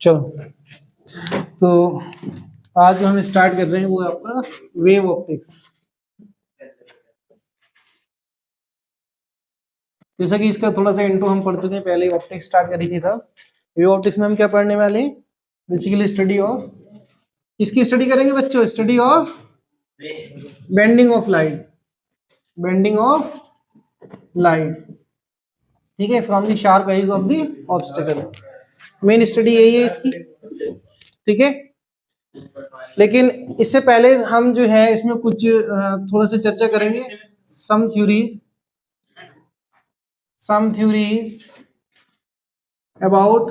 चलो, तो आज जो हम स्टार्ट कर रहे हैं वो है आपका वेव ऑप्टिक्स। जैसा कि इसका थोड़ा सा इंट्रो हम पढ़ चुके हैं, पहले ऑप्टिक्स स्टार्ट करी थी था। वेव ऑप्टिक्स में हम क्या पढ़ने वाले हैं? बेसिकली स्टडी ऑफ, किसकी स्टडी करेंगे बच्चों? Study of bending of light, bending of light, ठीक है, from the sharp edge of the obstacle. Main study यही है इसकी, ठीक है। लेकिन इससे पहले हम जो है इसमें कुछ थोड़ा सा चर्चा करेंगे। Some theories about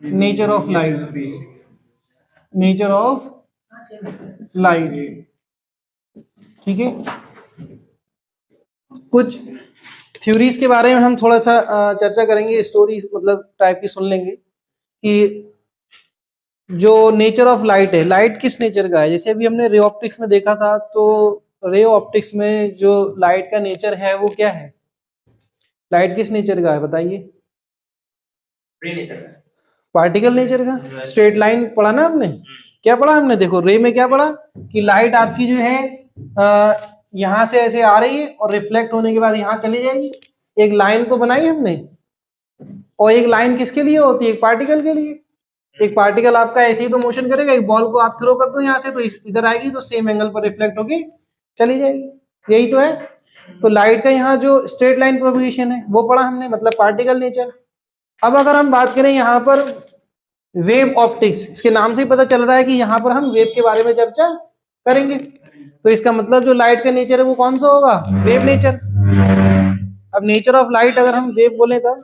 nature of light, nature of light, ठीक है। कुछ थ्योरीज के बारे में हम थोड़ा सा चर्चा करेंगे, स्टोरी मतलब टाइप की सुन लेंगे कि जो नेचर ऑफ लाइट है, लाइट किस नेचर का है। जैसे अभी हमने रे ऑप्टिक्स में देखा था, तो रे ऑप्टिक्स में जो लाइट का नेचर है वो क्या है? लाइट किस नेचर का है बताइए? पार्टिकल नेचर का। स्ट्रेट लाइन पढ़ा ना हमने? क्या पढ़ा हमने? देखो रे में क्या पढ़ा कि लाइट आपकी जो है यहां से ऐसे आ रही है और रिफ्लेक्ट होने के बाद यहां चली जाएगी। एक लाइन को बनाई हमने, और एक लाइन किसके लिए होती है? एक पार्टिकल के लिए। एक पार्टिकल आपका ऐसे ही तो मोशन करेगा, एक बॉल को आप थ्रो कर दो यहाँ से तो इधर आएगी, तो सेम एंगल पर रिफ्लेक्ट होगी चली जाएगी, यही तो है। तो लाइट का यहाँ जो स्ट्रेट लाइन प्रोपगेशन है वो पढ़ा हमने, मतलब पार्टिकल नेचर। अब अगर हम बात करें यहाँ पर वेव ऑप्टिक्स, इसके नाम से ही पता चल रहा है कि यहाँ पर हम वेव के बारे में चर्चा करेंगे। तो इसका मतलब जो लाइट का नेचर है वो कौन सा होगा? Wave nature. अब नेचर ऑफ लाइट अगर हम वेव बोले तो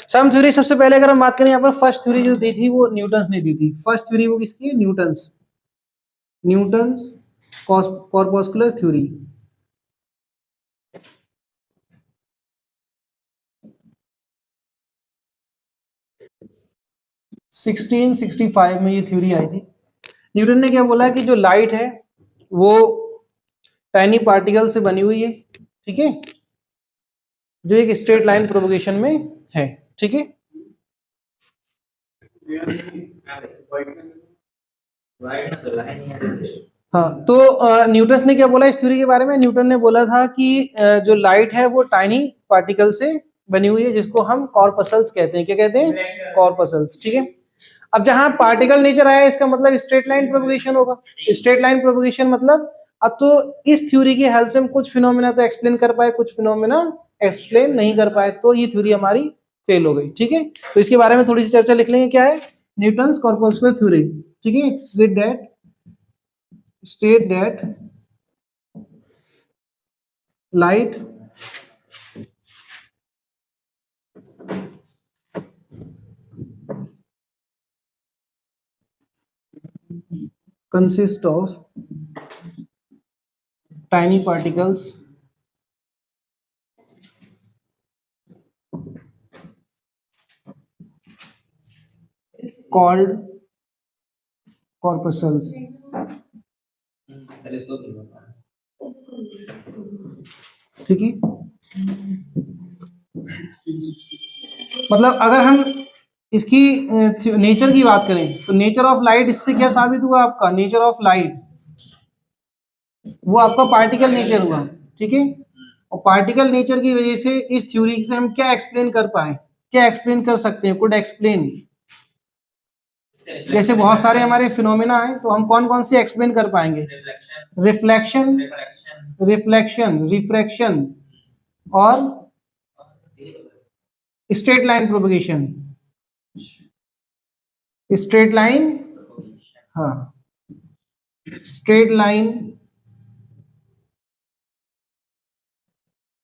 सम थ्योरी, सबसे पहले अगर हम बात करें यहाँ पर फर्स्ट थ्योरी जो दी थी वो न्यूटन्स ने दी थी। फर्स्ट थ्योरी वो किसकी है? Newton's corpuscular theory. 1665 में ये थ्योरी आई थी। न्यूटन ने क्या बोला कि जो लाइट है वो टाइनी पार्टिकल से बनी हुई है, ठीक है, जो एक स्ट्रेट लाइन प्रोपगेशन में है, ठीक है। हाँ, तो न्यूटन ने क्या बोला इस थ्योरी के बारे में? न्यूटन ने बोला था कि जो लाइट है वो टाइनी पार्टिकल से बनी हुई है, जिसको हम कॉर्पसल्स कहते हैं। क्या कहते हैं? कॉर्पसल्स, ठीक है। अब जहां पार्टिकल नेचर आया, इसका मतलब स्ट्रेट लाइन प्रोपगेशन होगा। स्ट्रेट लाइन प्रोपगेशन मतलब, अब तो इस थ्योरी की हेल्प से हम कुछ फिनोमेना तो एक्सप्लेन कर पाए, कुछ फिनोमेना एक्सप्लेन नहीं कर पाए, तो ये थ्योरी हमारी फेल हो गई, ठीक है। तो इसके बारे में थोड़ी सी चर्चा लिख लेंगे। क्या है? न्यूटन्स कॉर्पस्कुलर थ्योरी, ठीक है। State that light consists of tiny particles called corpuscles, ठीक है। मतलब अगर हम इसकी नेचर की बात करें तो नेचर ऑफ लाइट, इससे क्या साबित हुआ? आपका नेचर ऑफ लाइट वो आपका पार्टिकल नेचर हुआ, ठीक है। और पार्टिकल नेचर की वजह से इस थ्योरी से हम क्या एक्सप्लेन कर पाए, क्या एक्सप्लेन कर सकते हैं? Could explain. जैसे बहुत सारे हमारे फिनोमेना है, तो हम कौन कौन से एक्सप्लेन कर पाएंगे? रिफ्लेक्शन, रिफ्रैक्शन और straight line propagation. Straight line, हाँ, straight line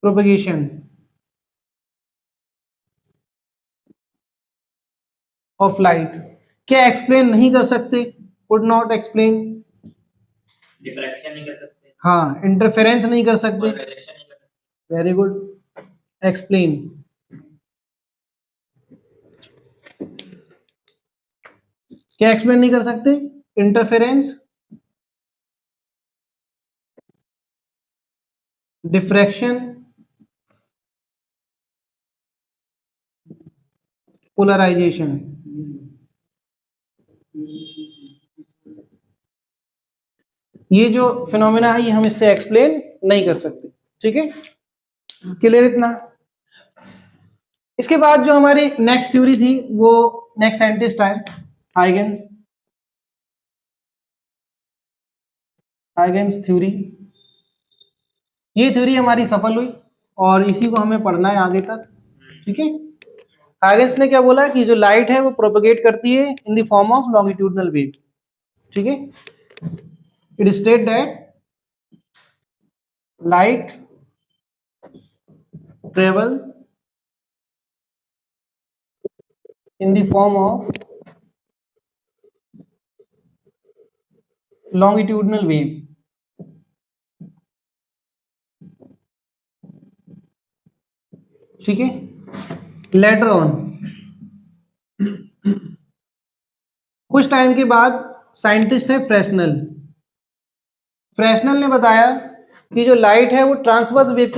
propagation of light क्या एक्सप्लेन नहीं कर सकते? Could not explain. डिफ्रैक्शन नहीं कर सकते, हाँ, इंटरफेरेंस नहीं कर सकते। Very good, explain. क्या एक्सप्लेन नहीं कर सकते? Interference, diffraction polarization. ये जो फिनोमेना है ये हम इससे एक्सप्लेन नहीं कर सकते, ठीक है, क्लियर इतना। इसके बाद जो हमारी नेक्स्ट थ्योरी थी वो नेक्स्ट साइंटिस्ट आए हाइगेंस। हाइगेंस थ्योरी, ये थ्योरी हमारी सफल हुई और इसी को हमें पढ़ना है आगे तक, ठीक है। हाइगेंस ने क्या बोला कि जो लाइट है वो प्रोपेगेट करती है in the form of longitudinal wave, ठीक है। It state that light travel in the form of longitudinal wave, ठीक है। लेटर ऑन कुछ टाइम के बाद साइंटिस्ट है फ्रेस्नेल। फ्रेस्नेल ने बताया कि जो लाइट है वो ट्रांसवर्स वेव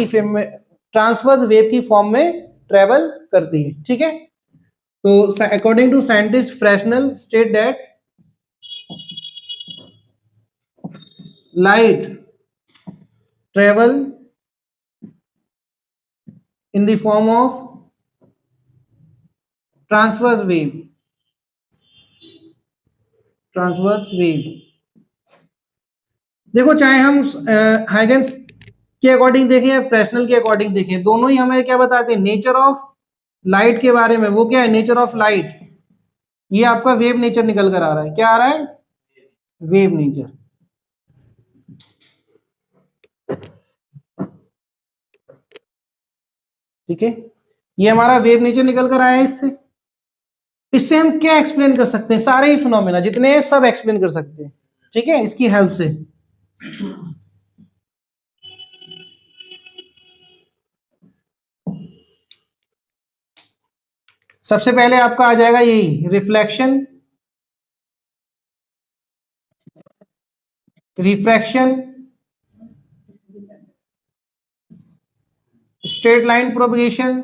की फॉर्म में ट्रेवल करती है, ठीक है। तो according to scientist Fresnel state that light travel in the form of transverse wave, देखो चाहे हम हाइगेंस के अकॉर्डिंग देखें या फ्रेस्नेल के अकॉर्डिंग देखें, दोनों ही हमें क्या बताते हैं नेचर ऑफ लाइट के बारे में। वो क्या है नेचर ऑफ लाइट, ये आपका वेव नेचर निकल कर आ रहा है, क्या आ रहा है वेव नेचर, ठीक है। ये हमारा वेव नेचर निकल कर आया है। इससे इससे हम क्या एक्सप्लेन कर सकते हैं, सारे ही फिनोमेना जितने हैं सब एक्सप्लेन कर सकते हैं, ठीक है, इसकी हेल्प से। सबसे पहले आपका आ जाएगा यही reflection, refraction, straight line propagation,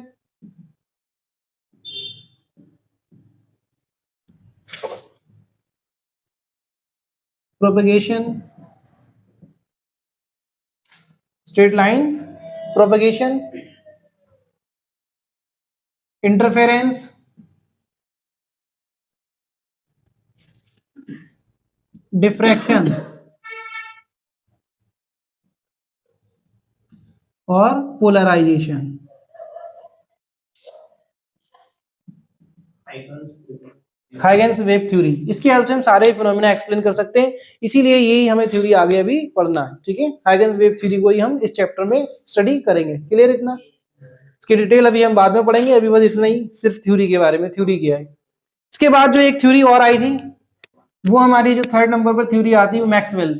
straight line propagation, interference, diffraction और पोलराइजेशन। हाइगेंस वेव थ्योरी, इसकी हेल्प से हम सारे फिनोमेना एक्सप्लेन कर सकते हैं, इसीलिए यही हमें थ्योरी आगे अभी पढ़ना है, ठीक है। हाइगेंस वेव थ्योरी को ही हम इस चैप्टर में स्टडी करेंगे, क्लियर इतना। इसकी डिटेल अभी हम बाद में पढ़ेंगे, अभी बस इतना ही सिर्फ थ्योरी के बारे में, थ्योरी किया है। इसके बाद जो एक थ्योरी और आई थी वो हमारी जो थर्ड नंबर पर थ्योरी आती है वो मैक्सवेल।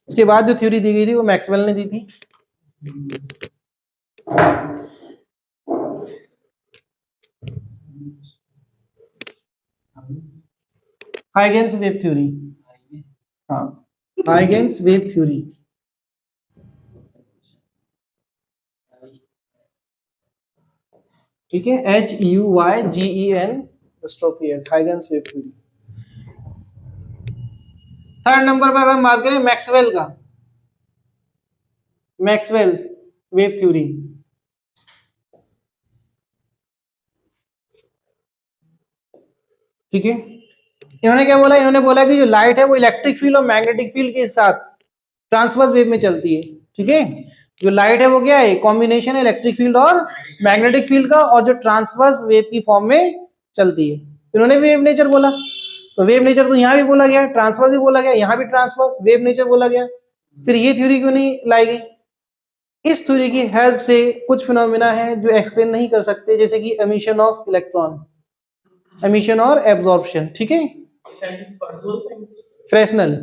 इसके बाद जो थ्योरी दी गई थी वो मैक्सवेल ने दी थी। हाइगेंस वेव थ्योरी, हाँ हाइगेंस वेव थ्योरी, ठीक है, HUYGEN Huygens wave theory. Third number पर हम बात करें मैक्सवेल का, मैक्सवेल वेव थ्योरी, ठीक है। इन्होंने क्या बोला, इन्होंने बोला कि जो लाइट है वो इलेक्ट्रिक फील्ड और मैग्नेटिक फील्ड के साथ ट्रांसवर्स वेव में चलती है, ठीक है। जो लाइट है वो क्या है कॉम्बिनेशन है इलेक्ट्रिक फील्ड और मैग्नेटिक फील्ड का, और जो ट्रांसवर्स वेव की फॉर्म में चलती है। इन्होंने वेव नेचर बोला, तो वेव नेचर तो यहाँ भी बोला गया, ट्रांसफर भी बोला गया, यहाँ भी ट्रांसफर वेव नेचर बोला गया, फिर ये थ्योरी क्यों नहीं लाई गई। इस थ्योरी की हेल्प से कुछ फिनोमेना है जो एक्सप्लेन नहीं कर सकते, जैसे कि एमिशन ऑफ इलेक्ट्रॉन, एमिशन और एब्जॉर्प्शन, ठीक है। फ्रेस्नेल,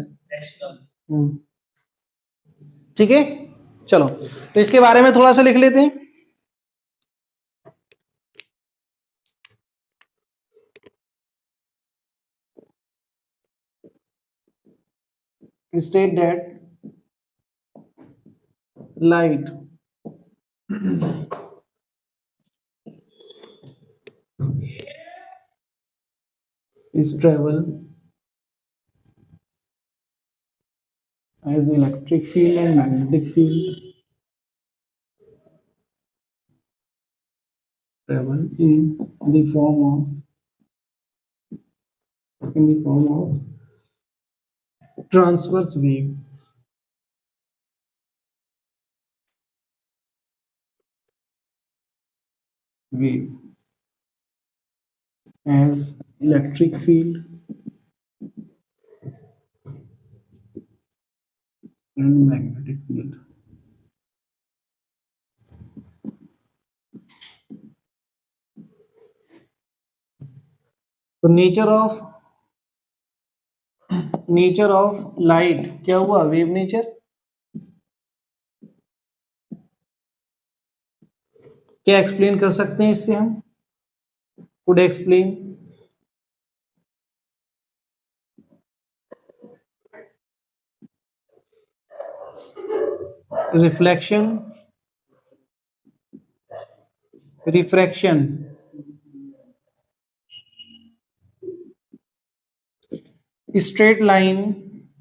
ठीक है। चलो तो इसके बारे में थोड़ा सा लिख लेते हैं। State that light is travel as electric field and magnetic field travel in the form of transverse wave. As electric field and magnetic field. तो नेचर ऑफ लाइट क्या हुआ, वेव नेचर। क्या एक्सप्लेन कर सकते हैं इससे हम, could explain. Reflection, refraction, straight line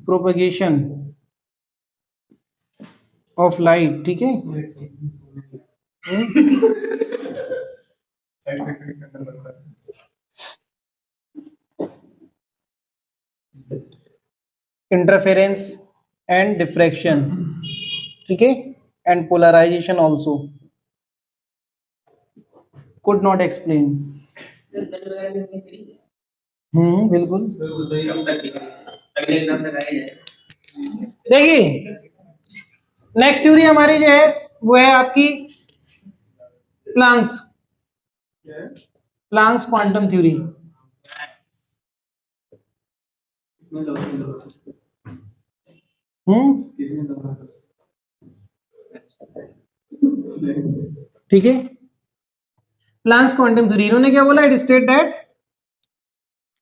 propagation of light, ठीक है। इंटरफेरेंस एंड डिफ्रैक्शन, ठीक है, and polarization also could not explain. बिल्कुल। देखिए नेक्स्ट थ्योरी हमारी जो है वो है आपकी प्लांक्स क्वांटम थ्योरी। ठीक है, प्लांक्स क्वांटम थ्योरी। इन्होंने क्या बोला, इट स्टेट दैट,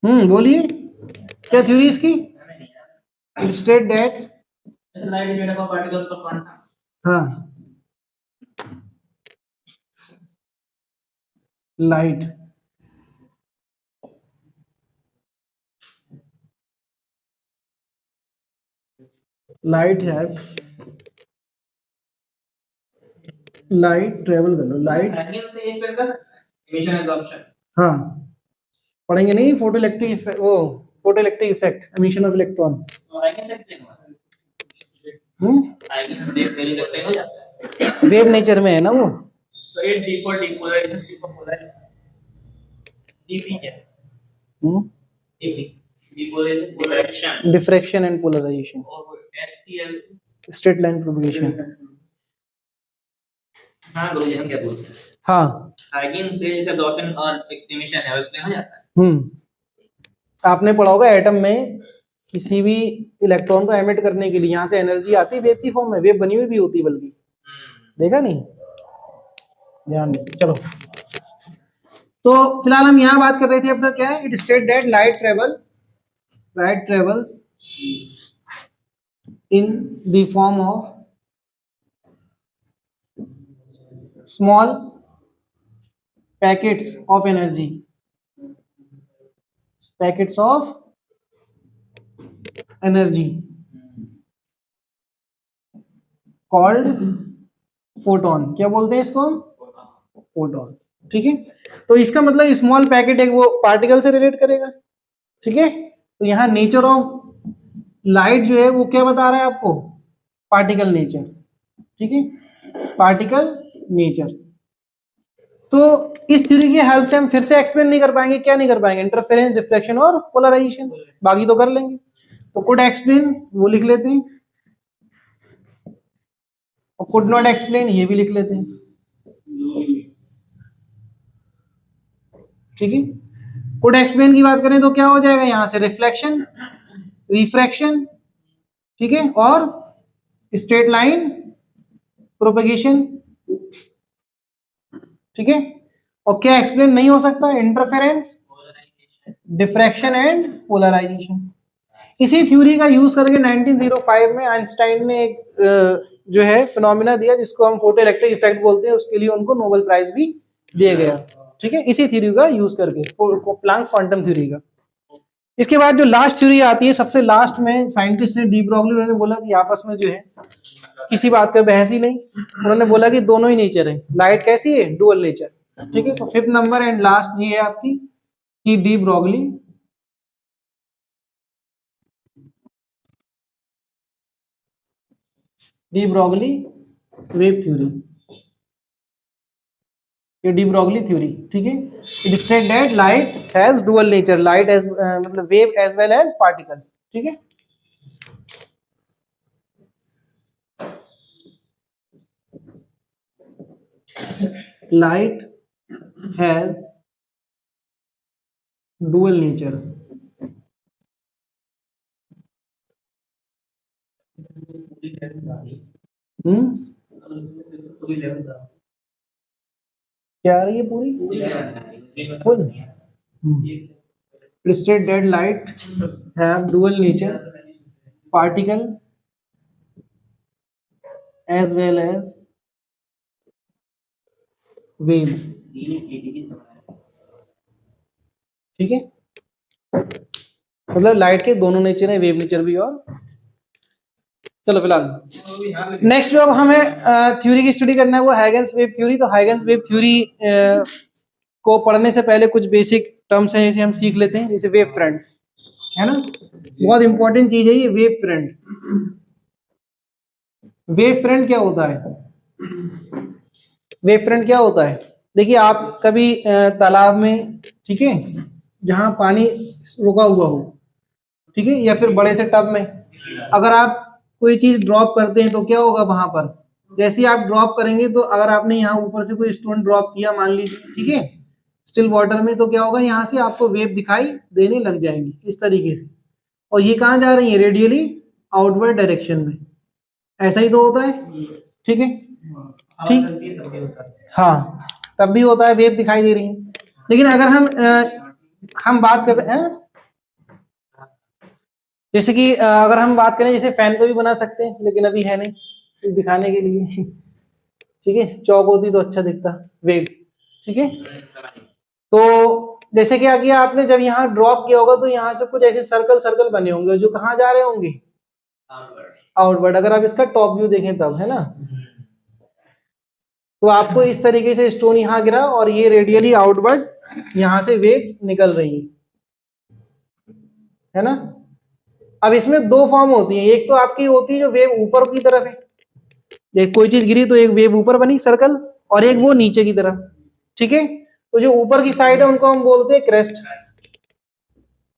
बोलिए क्या थ्योरी इसकी, it state that light is made up of particles of quantum. हाँ, लाइट है, लाइट ट्रेवल कर लो, लाइट से ये एक्सप्लेन कर एमिशन एब्जॉर्प्शन। हाँ पढ़ेंगे नहीं, फोटो इलेक्ट्रिक इफेक्ट, वो photo electric effect, emission of electron. Eigen से एक्सप्लेन हुआ, आइगन से पहले से एक्सप्लेन हो जाता है, वेव नेचर में है ना वो। So it differ depolarization, see for polarization, DP है, DP depolarization, polarization, diffraction and polarization, और एसटीएल स्ट्रेट लाइन प्रोपगेशन। हाँ गुरुजी हम क्या बोलते हैं, हाँ आइगन से जैसे एब्जॉर्प्शन और एक्सप्लेनेशन है, एक्सप्लेन हो जाता है। आपने पढ़ा होगा एटम में किसी भी इलेक्ट्रॉन को एमिट करने के लिए यहाँ से एनर्जी आती है वेव की फॉर्म में, वेव बनी हुई भी होती है, बल्कि देखा नहीं, ध्यान दे। चलो तो फिलहाल हम यहाँ बात कर रहे थे अपना क्या है, it state that light travels in the form of small packets of energy, packets of energy called photon. क्या बोलते हैं इसको हम, फोटोन, ठीक है। तो इसका मतलब स्मॉल पैकेट एक वो पार्टिकल से रिलेट करेगा, ठीक है। तो यहाँ नेचर ऑफ लाइट जो है वो क्या बता रहा है आपको, पार्टिकल नेचर, ठीक है, पार्टिकल नेचर। तो इस थ्योरी की हेल्प से हम फिर से एक्सप्लेन नहीं कर पाएंगे, क्या नहीं कर पाएंगे, इंटरफेरेंस, डिफ्रैक्शन और पोलराइजेशन, बाकी तो कर लेंगे। तो कुड एक्सप्लेन वो लिख लेते हैं, और कुड नॉट एक्सप्लेन ये भी लिख लेते हैं, ठीक है। कुड एक्सप्लेन की बात करें तो क्या हो जाएगा, यहां से रिफ्लेक्शन, रिफ्रैक्शन, ठीक है, और स्ट्रेट लाइन प्रोपगेशन, ठीक है। और क्या एक्सप्लेन नहीं हो सकता, इंटरफेरेंस, डिफ्रैक्शन एंड पोलराइजेशन। इसी थ्योरी का यूज करके 1905 में आइंस्टाइन ने एक जो है फिनोमिना दिया जिसको हम फोटो इलेक्ट्रिक इफेक्ट बोलते हैं, उसके लिए उनको नोबेल प्राइज भी दिया गया, ठीक है, इसी थ्योरी का यूज करके, प्लांक क्वांटम थ्योरी का। इसके बाद जो लास्ट थ्योरी आती है, सबसे लास्ट में साइंटिस्ट ने डी ब्रोगली, उन्होंने बोला कि आपस में जो है किसी बात का बहस ही नहीं, उन्होंने बोला कि दोनों ही नेचर है, लाइट कैसी है, डुअल नेचर। ठीक है, तो फिफ्थ नंबर एंड लास्ट ये है आपकी कि डी ब्रोगली वेव थ्योरी, ये डी ब्रोगली थ्योरी। ठीक है, it state that light has dual nature, light as मतलब wave as well as particle. ठीक है, लाइट हैज डुअल नेचर। क्या आ रही है पूरी full? State that light have dual nature, particle as well as wave। ठीक है, मतलब लाइट के दोनों नेचर है, वेव नेचर भी। और चलो फिलहाल नेक्स्ट जो अब हमें थ्योरी की स्टडी करना है वो हाइगन्स वेव थ्योरी। तो हाइगन्स वेव थ्योरी को पढ़ने से पहले कुछ बेसिक टर्म्स हैं, जैसे हम सीख लेते हैं, जैसे वेव फ्रंट है ना, बहुत इंपॉर्टेंट चीज है ये वेव फ्रंट। वेव फ्रंट क्या होता है? वेव फ्रंट क्या होता है? देखिए, आप कभी तालाब में, ठीक है, जहां पानी रुका हुआ हो, ठीक है, या फिर बड़े से टब में अगर आप कोई चीज ड्रॉप करते हैं तो क्या होगा वहां पर? जैसे ही आप ड्रॉप करेंगे तो अगर आपने यहाँ ऊपर से कोई स्टोन ड्रॉप किया मान लीजिए, ठीक है, स्टिल वाटर में, तो क्या होगा, यहाँ से आपको वेव दिखाई देने लग जाएंगी इस तरीके से। और ये कहाँ जा रही है? रेडियली आउटवर्ड डायरेक्शन में। ऐसा ही तो होता है। ठीक है, ठीक, हाँ, तब भी होता है, वेव दिखाई दे रही है। लेकिन अगर हम बात कर रहे हैं, जैसे कि अगर हम बात करें, जैसे फैन को भी बना सकते हैं, लेकिन अभी है नहीं दिखाने के लिए। ठीक है, चौक होती तो अच्छा दिखता वेव। ठीक है, तो जैसे क्या किया आपने, जब यहाँ ड्रॉप किया होगा तो यहाँ से कुछ ऐसे सर्कल सर्कल बने होंगे जो कहाँ जा रहे होंगे? आउटवर्ड। अगर आप इसका टॉप व्यू देखें तब, है ना, तो आपको इस तरीके से स्टोन यहाँ गिरा और ये रेडियली आउटवर्ड यहाँ से वेव निकल रही है ना। अब इसमें दो फॉर्म होती है, एक तो आपकी होती है जो वेव ऊपर की तरफ है, एक कोई चीज गिरी तो एक वेव ऊपर बनी सर्कल, और एक वो नीचे की तरफ। ठीक है, तो जो ऊपर की साइड है उनको हम बोलते हैं क्रेस्ट,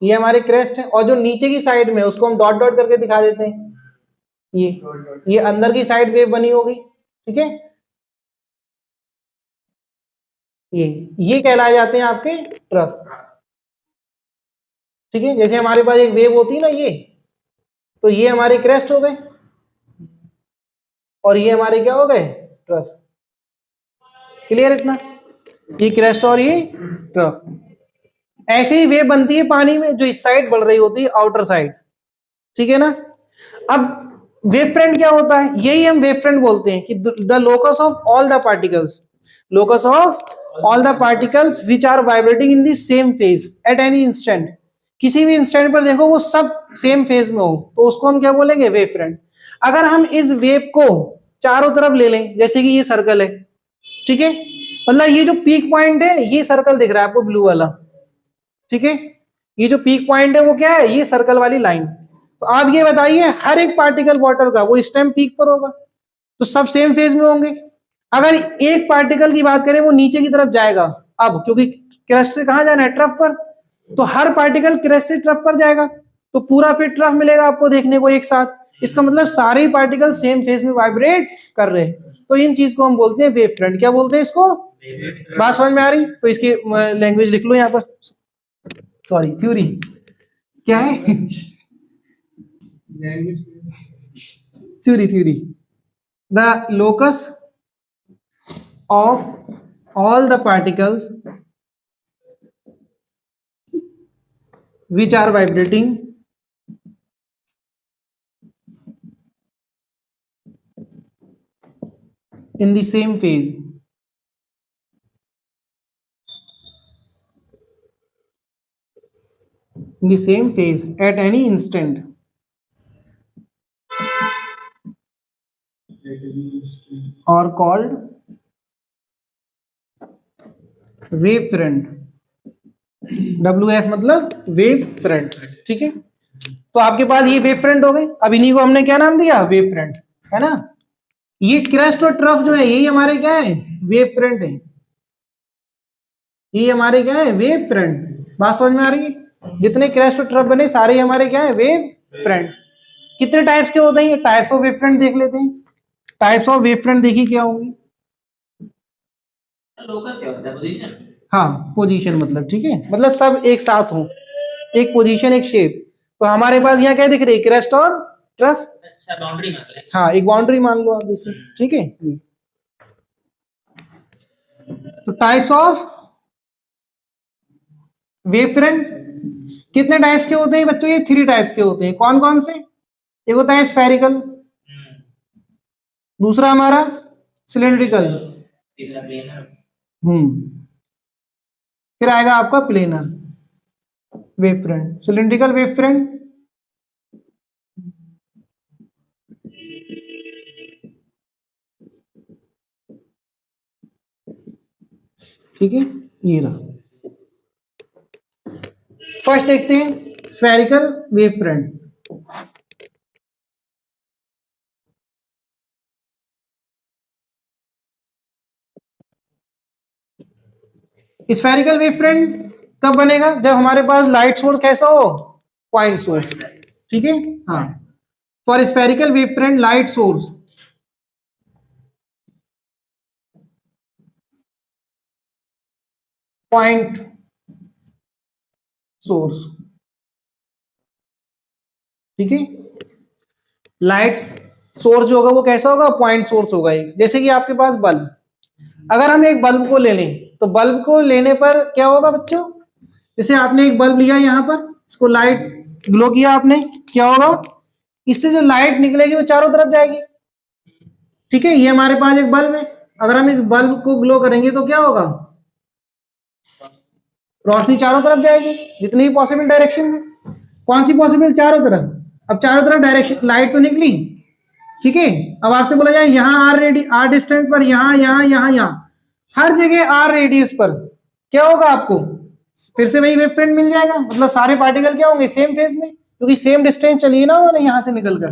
ये हमारे क्रेस्ट है। और जो नीचे की साइड में उसको हम डॉट डॉट करके दिखा देते हैं, ये अंदर की साइड वेव बनी होगी। ठीक है, ये कहलाए जाते हैं आपके ट्रफ। ठीक है, जैसे हमारे पास एक वेव होती है ना, ये, तो ये हमारे क्रेस्ट हो गए और ये हमारे क्या हो गए? ट्रफ। क्लियर इतना? ये क्रेस्ट और ये ट्रफ। ऐसे ही वेव बनती है पानी में, जो इस साइड बढ़ रही होती है, आउटर साइड। ठीक है ना। अब वेव फ्रंट क्या होता है? यही हम वेव फ्रंट बोलते हैं कि the locus of all the particles, locus of all the particles which are vibrating in the same phase at any instant. किसी भी इंस्टेंट पर देखो वो सब सेम फेज में हो, तो उसको हम क्या बोलेंगे? Wave front. अगर हम इस वेव को चारों तरफ ले लें, जैसे कि ये सर्कल है, ठीक है, मतलब ये जो पीक पॉइंट है ये सर्कल दिख रहा है आपको ब्लू वाला, ठीक है, ये जो पीक पॉइंट है वो क्या है? ये सर्कल वाली लाइन। तो आप ये बताइए, हर एक पार्टिकल वाटर का वो इस टाइम पीक पर होगा, तो सब सेम फेज में होंगे। अगर एक पार्टिकल की बात करें वो नीचे की तरफ जाएगा, अब क्योंकि क्रस्ट से कहां जाना है? ट्रफ पर, तो हर पार्टिकल क्रस्ट से ट्रफ पर जाएगा, तो पूरा फिर ट्रफ मिलेगा आपको देखने को एक साथ। इसका मतलब सारे ही पार्टिकल सेम फेज में वाइब्रेट कर रहे हैं, तो इन चीज को हम बोलते हैं वेव फ्रंट। क्या बोलते हैं इसको? बात समझ में आ रही? तो इसकी लैंग्वेज लिख लो यहाँ पर, सॉरी थ्योरी क्या है? Theory the locus of all the particles which are vibrating in the same phase the same phase at any instant और कॉल्ड वेव फ्रंट। WF मतलब वेव फ्रंट, ठीक है। तो आपके पास ये वेव फ्रंट हो गई। अब इन्हीं को हमने क्या नाम दिया, वेव फ्रंट, है ना। ये क्रेस्ट और ट्रफ जो है यही हमारे क्या है, वेव फ्रंट है। ये हमारे क्या है, वेव फ्रंट। बात समझ में आ रही है। जितने क्रेस्ट और ट्रफ बने सारे हमारे क्या है, वेव फ्रंट। कितने टाइप्स के होते हैं, टाइप्स ऑफ वेव फ्रंट देख लेते हैं। टाइप्स ऑफ वेव फ्रंट देखिए क्या होंगी। लोकस क्या होता है, पोजीशन। हाँ, पोजीशन मतलब, ठीक है, मतलब सब एक साथ हो, एक पोजीशन एक शेप। तो हमारे पास यहाँ क्या दिख रही है, क्रेस्ट और ट्रफ। अच्छा, बाउंड्री मान ले। हाँ, एक बाउंड्री मान लो आप जैसे, ठीक है। तो टाइप्स ऑफ वेव फ्रंट कितने टाइप्स के होते हैं बच्चों, ये 3 टाइप्स के होते हैं। कौन कौन से, एक होता है स्फेरिकल, दूसरा हमारा सिलेंड्रिकल, तीसरा प्लेनर। फिर आएगा आपका planar wave front, cylindrical wave front. ठीक है, ये रहा। फर्स्ट देखते हैं spherical wave front. Spherical wave front कब बनेगा, जब हमारे पास लाइट सोर्स कैसा हो, पॉइंट सोर्स, ठीक है। हाँ, for spherical wave front light source point source, ठीक है। लाइट्स सोर्स जो होगा वो कैसा होगा, पॉइंट सोर्स होगा। एक जैसे कि आपके पास बल्ब, अगर हम एक बल्ब को ले लें तो बल्ब को लेने पर क्या होगा बच्चों, जैसे आपने एक बल्ब लिया यहां पर, इसको लाइट ग्लो किया आपने, क्या होगा, इससे जो लाइट निकलेगी वो चारों तरफ जाएगी, ठीक है। ये हमारे पास एक बल्ब है, अगर हम इस बल्ब को ग्लो करेंगे तो क्या होगा, रोशनी चारों तरफ जाएगी, जितनी भी पॉसिबल डायरेक्शन में। कौन सी पॉसिबल, चारों तरफ। अब चारों तरफ डायरेक्शन लाइट तो निकली, ठीक है। अब आपसे बोला जाए यहां आर डिस्टेंस पर, यहां यहां यहां यहां, हर जगह आर रेडियस पर क्या होगा आपको, फिर से वही वेव फ्रंट मिल जाएगा। मतलब सारे पार्टिकल क्या होंगे, सेम फेज में, क्योंकि सेम डिस्टेंस चली ना उन्होंने यहां से निकलकर।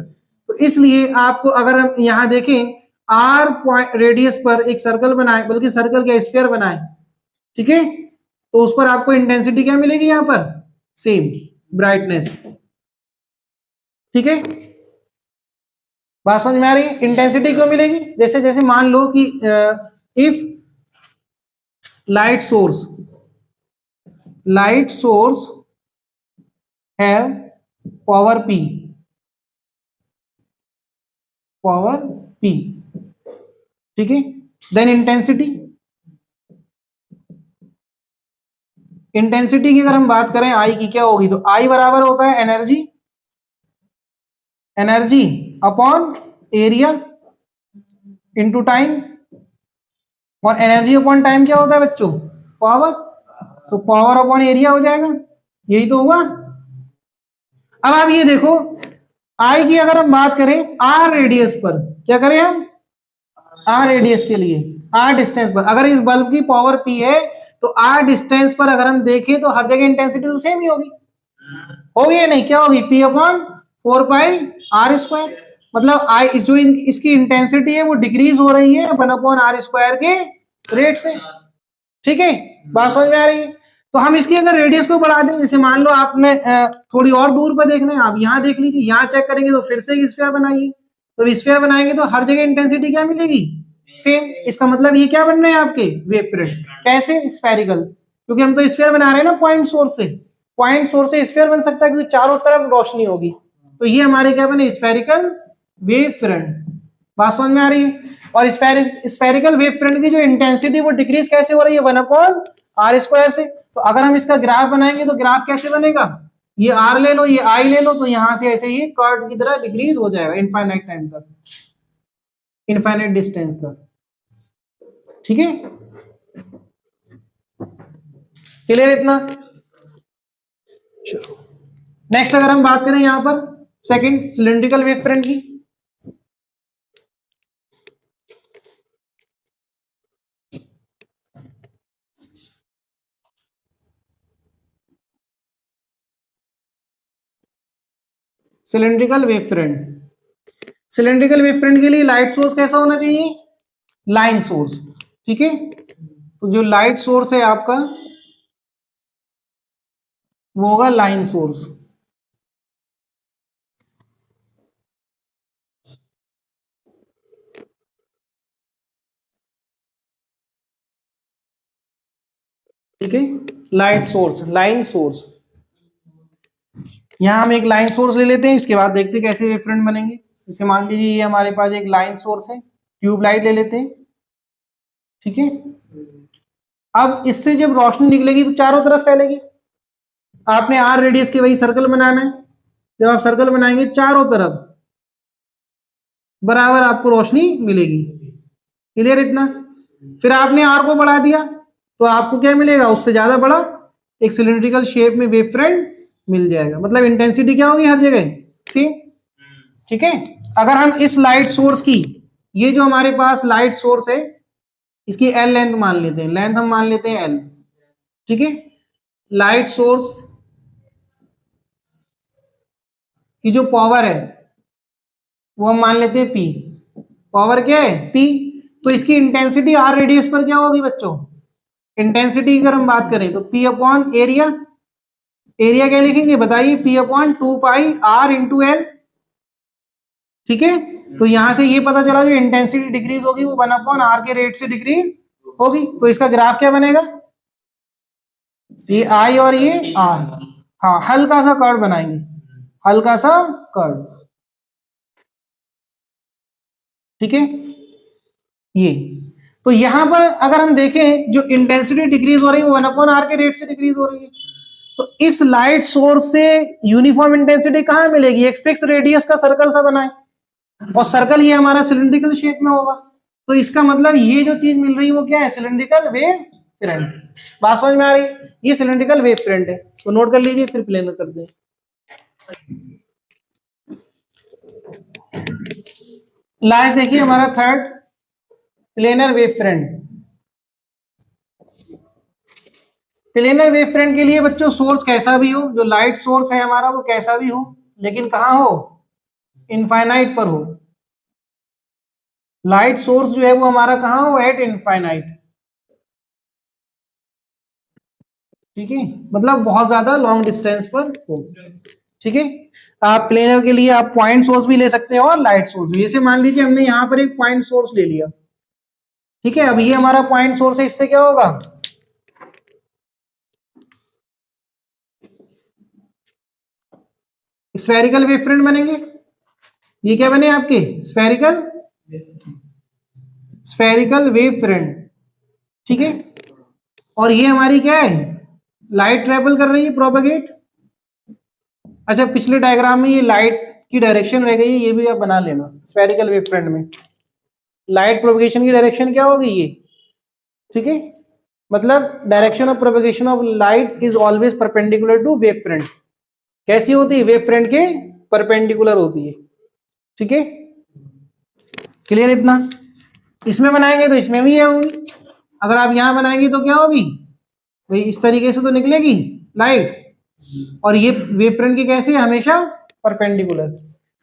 तो इसलिए आपको अगर हम यहां देखें, आर रेडियस पर एक सर्कल बनाए, बल्कि सर्कल का स्फीयर बनाए, ठीक है, तो उस पर आपको इंटेंसिटी क्या मिलेगी, यहां पर सेम ब्राइटनेस, ठीक है। बात समझ में आ रही है। इंटेंसिटी क्यों मिलेगी, जैसे जैसे मान लो कि if light source have power P, ठीक है, देन इंटेंसिटी की अगर हम बात करें आई की क्या होगी, तो आई बराबर होता है energy upon area into time. और एनर्जी अपॉन टाइम क्या होता है बच्चों, पावर। तो पावर अपॉन एरिया हो जाएगा, यही तो हुआ। अब आप ये देखो, आई की अगर हम बात करें आर रेडियस पर, क्या करें हम, आर रेडियस के लिए, आर डिस्टेंस पर, अगर इस बल्ब की पावर P है तो आर डिस्टेंस पर अगर हम देखें तो हर जगह इंटेंसिटी तो सेम ही होगी या नहीं, क्या होगी, P अपॉन 4πr²। मतलब आई जो इसकी इंटेंसिटी है वो डिक्रीज हो रही है 1/r² के रेट से, ठीक है। बात समझ में आ रही है। तो हम इसकी अगर रेडियस को बढ़ा दें, जैसे मान लो आपने थोड़ी और दूर पर देखना है, आप यहाँ देख लीजिए, यहाँ चेक करेंगे तो फिर से एक स्फीयर बनाइए, तो स्फीयर बनाएंगे तो हर जगह इंटेंसिटी क्या मिलेगी, सेम। इसका मतलब ये क्या बन रहे हैं आपके वेव फ्रंट, कैसे, स्फेरिकल, क्योंकि हम तो स्फीयर बना रहे हैं ना पॉइंट सोर्स से। पॉइंट सोर्स से स्फीयर बन सकता है क्योंकि चारों तरफ रोशनी होगी। तो ये हमारे क्या बने, स्फेरिकल वेव फ्रंट। बात समझ में आ रही है। और स्फेरिकल वेव फ्रंट की जो इंटेंसिटी वो डिक्रीज कैसे हो रही है, 1/r² से। तो अगर हम इसका ग्राफ बनाएंगे तो ग्राफ कैसे बनेगा, ये आर ले लो, ये आई ले लो, तो यहां से ऐसे ही कर्व की तरह डिक्रीज हो जाएगा इनफाइनाइट टाइम तक, इनफाइनाइट डिस्टेंस तक, ठीक है। क्लियर इतना, चलो। नेक्स्ट अगर हम बात करें यहां पर सेकंड सिलिंड्रिकल वेव फ्रंट की, cylindrical wave front, cylindrical wave front के लिए लाइट सोर्स कैसा होना चाहिए, लाइन सोर्स, ठीक है। तो जो लाइट सोर्स है आपका वो होगा लाइन सोर्स, ठीक है, लाइट सोर्स, लाइन सोर्स। यहां हम एक लाइन सोर्स ले लेते हैं, इसके बाद देखते हैं कैसे वेव फ्रंट बनेंगे। जैसे मान लीजिए ये हमारे पास एक लाइन सोर्स है, ट्यूब लाइट ले लेते हैं, ठीक है। अब इससे जब रोशनी निकलेगी तो चारों तरफ फैलेगी। आपने आर रेडियस के वही सर्कल बनाना है, जब आप सर्कल बनाएंगे चारों तरफ बराबर आपको रोशनी मिलेगी। क्लियर इतना? फिर आपने आर को बढ़ा दिया तो आपको क्या मिलेगा, उससे ज्यादा बड़ा एक सिलिंड्रिकल शेप में वेव फ्रंट मिल जाएगा। मतलब इंटेंसिटी क्या होगी हर जगह सेम, ठीक है। अगर हम इस लाइट सोर्स की, ये जो हमारे पास लाइट सोर्स है इसकी एल लेंथ मान लेते हैं, लेंथ हम मान लेते हैं एल, ठीक है। लाइट सोर्स की जो पावर है वो हम मान लेते हैं पी, पावर क्या है पी। तो इसकी इंटेंसिटी आर रेडियस पर क्या होगी बच्चों, इंटेंसिटी अगर हम बात करें तो पी अपॉन एरिया, एरिया क्या लिखेंगे बताइए, P upon 2 pi R into L, ठीक है। तो यहां से ये पता चला जो इंटेंसिटी डिक्रीज होगी वो 1/r के रेट से डिक्रीज होगी। तो इसका ग्राफ क्या बनेगा, ये आई और ये आर, हाँ हल्का सा कर्व बनाएंगे, हल्का सा कर्व, ठीक है। ये तो यहां पर अगर हम देखें जो इंटेंसिटी डिक्रीज हो रही है वो 1/r के रेट से डिक्रीज हो रही है। तो इस लाइट सोर्स से यूनिफॉर्म इंटेंसिटी कहां मिलेगी, एक फिक्स रेडियस का सर्कल सा बनाए, और सर्कल ये हमारा सिलिंड्रिकल शेप में होगा। तो इसका मतलब ये जो चीज मिल रही है वो क्या है, सिलिंड्रिकल वेव फ्रंट। बात समझ में आ रही है, ये सिलिंड्रिकल वेव फ्रंट है, तो नोट कर लीजिए फिर प्लेनर करते हैं। लास्ट देखिए हमारा third planar wave front. Planar wave front के लिए बच्चों सोर्स कैसा भी हो, जो लाइट सोर्स है हमारा वो कैसा भी हो, लेकिन कहां हो, इनफाइनाइट पर हो। लाइट सोर्स जो है वो हमारा कहां हो, एट इनफाइनाइट, ठीक है। मतलब बहुत ज्यादा लॉन्ग डिस्टेंस पर हो, ठीक है। आप प्लेनर के लिए आप पॉइंट सोर्स भी ले सकते हैं और लाइट सोर्स भी। जैसे मान लीजिए हमने यहां पर एक पॉइंट सोर्स ले लिया, ठीक है। अब ये हमारा पॉइंट सोर्स है, इससे क्या होगा, स्फेरिकल वेव फ्रंट बनेंगे। ये क्या बने आपके, स्फेरिकल, स्फेरिकल वेव फ्रंट, ठीक है। और ये हमारी क्या है, लाइट ट्रेवल कर रही है, प्रोपेगेट। अच्छा पिछले डायग्राम में ये लाइट की डायरेक्शन रह गई है, ये भी आप बना लेना। स्फेरिकल वेव फ्रंट में लाइट प्रोपेगेशन की डायरेक्शन क्या होगी ये, ठीक है। मतलब direction of propagation of light is always perpendicular to wave front. कैसी होती है, वेव फ्रंट के परपेंडिकुलर होती है, ठीक है। क्लियर इतना? इसमें बनाएंगे तो इसमें भी ये होगी, अगर आप यहां बनाएंगे तो क्या होगी भाई, इस तरीके से तो निकलेगी लाइट। और ये वेव फ्रंट की कैसे है, हमेशा perpendicular.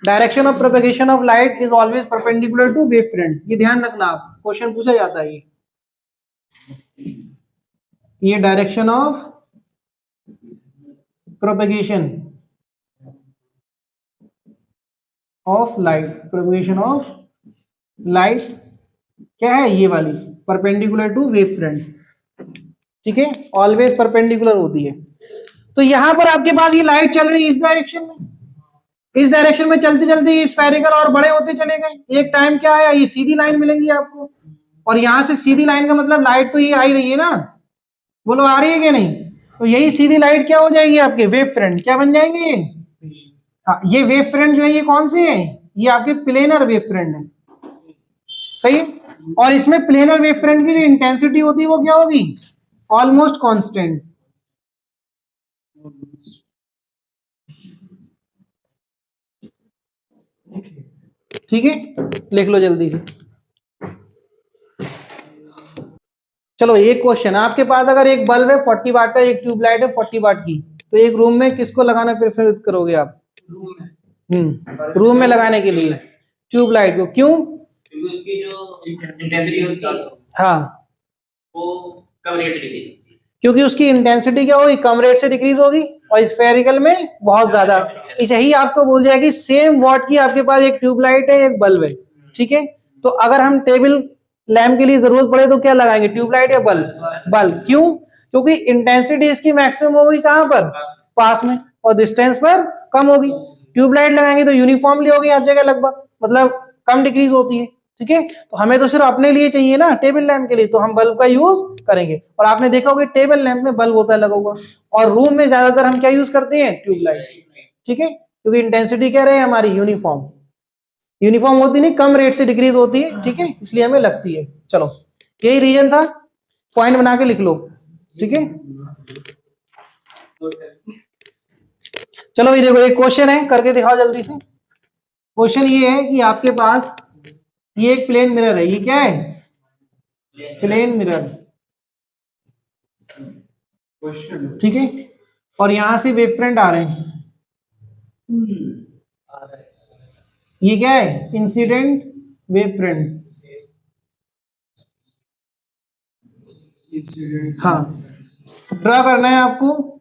Direction of propagation of light is always perpendicular to wave front, ये ध्यान रखना, आप क्वेश्चन पूछा जाता है ये direction of propagation of light, propagation of light क्या है, ये वाली परपेंडिकुलर टू वेव फ्रंट, ठीक है, ऑलवेज परपेंडिकुलर होती है। तो यहां पर आपके पास ये लाइट चल रही है इस डायरेक्शन में, इस डायरेक्शन में चलते चलते ये स्फेरिकल और बड़े होते चले गए। एक टाइम क्या आया, ये सीधी लाइन मिलेंगी आपको, और यहां से सीधी लाइन का मतलब लाइट तो ये आ ही रही है ना, बोलो आ रही है कि नहीं। तो यही सीधी लाइट क्या हो जाएगी आपके, वेव फ्रंट क्या बन जाएंगे ये, हाँ ये वेव फ्रंट जो है ये कौन से है, ये आपके प्लेनर वेव फ्रंट है, सही है। और इसमें प्लेनर वेव फ्रंट की जो इंटेंसिटी होती है वो क्या होगी, ऑलमोस्ट कांस्टेंट, ठीक है, लिख लो जल्दी से। चलो एक क्वेश्चन, आपके पास अगर एक बल्ब है 40 वाट का, एक ट्यूबलाइट है 40 वाट की, तो एक रूम में किसको लगाना प्रेफर करोगे आप? रूम में लगाने के लिए ट्यूबलाइट को, क्यों? क्योंकि उसकी जो इंटेंसिटी होती है हाँ, वो कम रेट से डिक्रीज होती है। क्योंकि उसकी इंटेंसिटी क्या होगी? कम रेट से डिक्रीज होगी, और स्फेरिकल में बहुत ज्यादा। इसे ही आपको बोल दिया कि सेम वॉट की आपके पास एक ट्यूबलाइट है, एक बल्ब है, ठीक है, तो अगर हम टेबल लैम्प के लिए जरूरत पड़े तो क्या लगाएंगे, ट्यूबलाइट या बल्ब? बल्ब। क्यों? क्योंकि इंटेंसिटी इसकी मैक्सिमम होगी कहां पर? पास में, और डिस्टेंस पर कम होगी। ट्यूबलाइट लगाएंगे तो यूनिफॉर्मली होगी हर जगह लगभग, मतलब कम डिक्रीज होती है, ठीक है। तो हमें तो सिर्फ अपने लिए चाहिए ना टेबल लैंप के लिए, तो हम बल्ब का यूज करेंगे। और आपने देखा होगा टेबल लैंप में बल्ब होता है लगा हुआ, और रूम में ज्यादातर हम क्या यूज करते हैं? ट्यूबलाइट, ठीक है, क्योंकि इंटेंसिटी क्या रहे हमारी? यूनिफॉर्म। यूनिफॉर्म होती नहीं, कम रेट से डिक्रीज होती है, ठीक है, इसलिए हमें लगती है। चलो यही रीजन था, पॉइंट बना के लिख लो, ठीक है। चलो भाई देखो, एक क्वेश्चन है, करके दिखाओ जल्दी से। क्वेश्चन ये है कि आपके पास ये एक प्लेन मिरर है, ये क्या है? प्लेन मिरर, ठीक है, और यहां से वेव फ्रंट आ रहे हैं, ये क्या है? Incident wave front. हाँ, ड्रा करना है आपको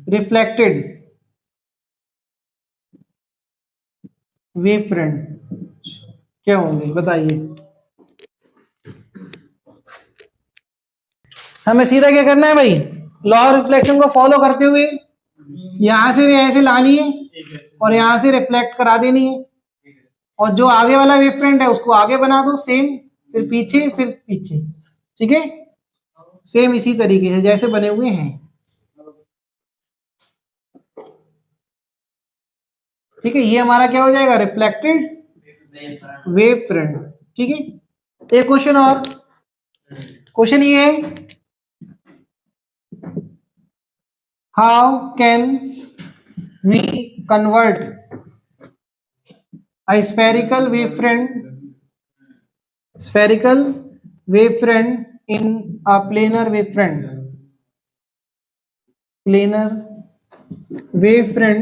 रिफ्लेक्टेड वेव फ्रंट क्या होंगे बताइए। हमें सीधा क्या करना है भाई? लॉ ऑफ रिफ्लेक्शन को फॉलो करते हुए यहां से ऐसे लानी है और यहां से रिफ्लेक्ट करा देनी है, और जो आगे वाला वेव फ्रंट है उसको आगे बना दो सेम, फिर पीछे, फिर पीछे, ठीक है, सेम इसी तरीके से जैसे बने हुए हैं, ठीक है। ये हमारा क्या हो जाएगा? रिफ्लेक्टेड वेव फ्रंट, ठीक है। एक क्वेश्चन और, क्वेश्चन ये है, how can we convert a spherical wavefront in a planar wavefront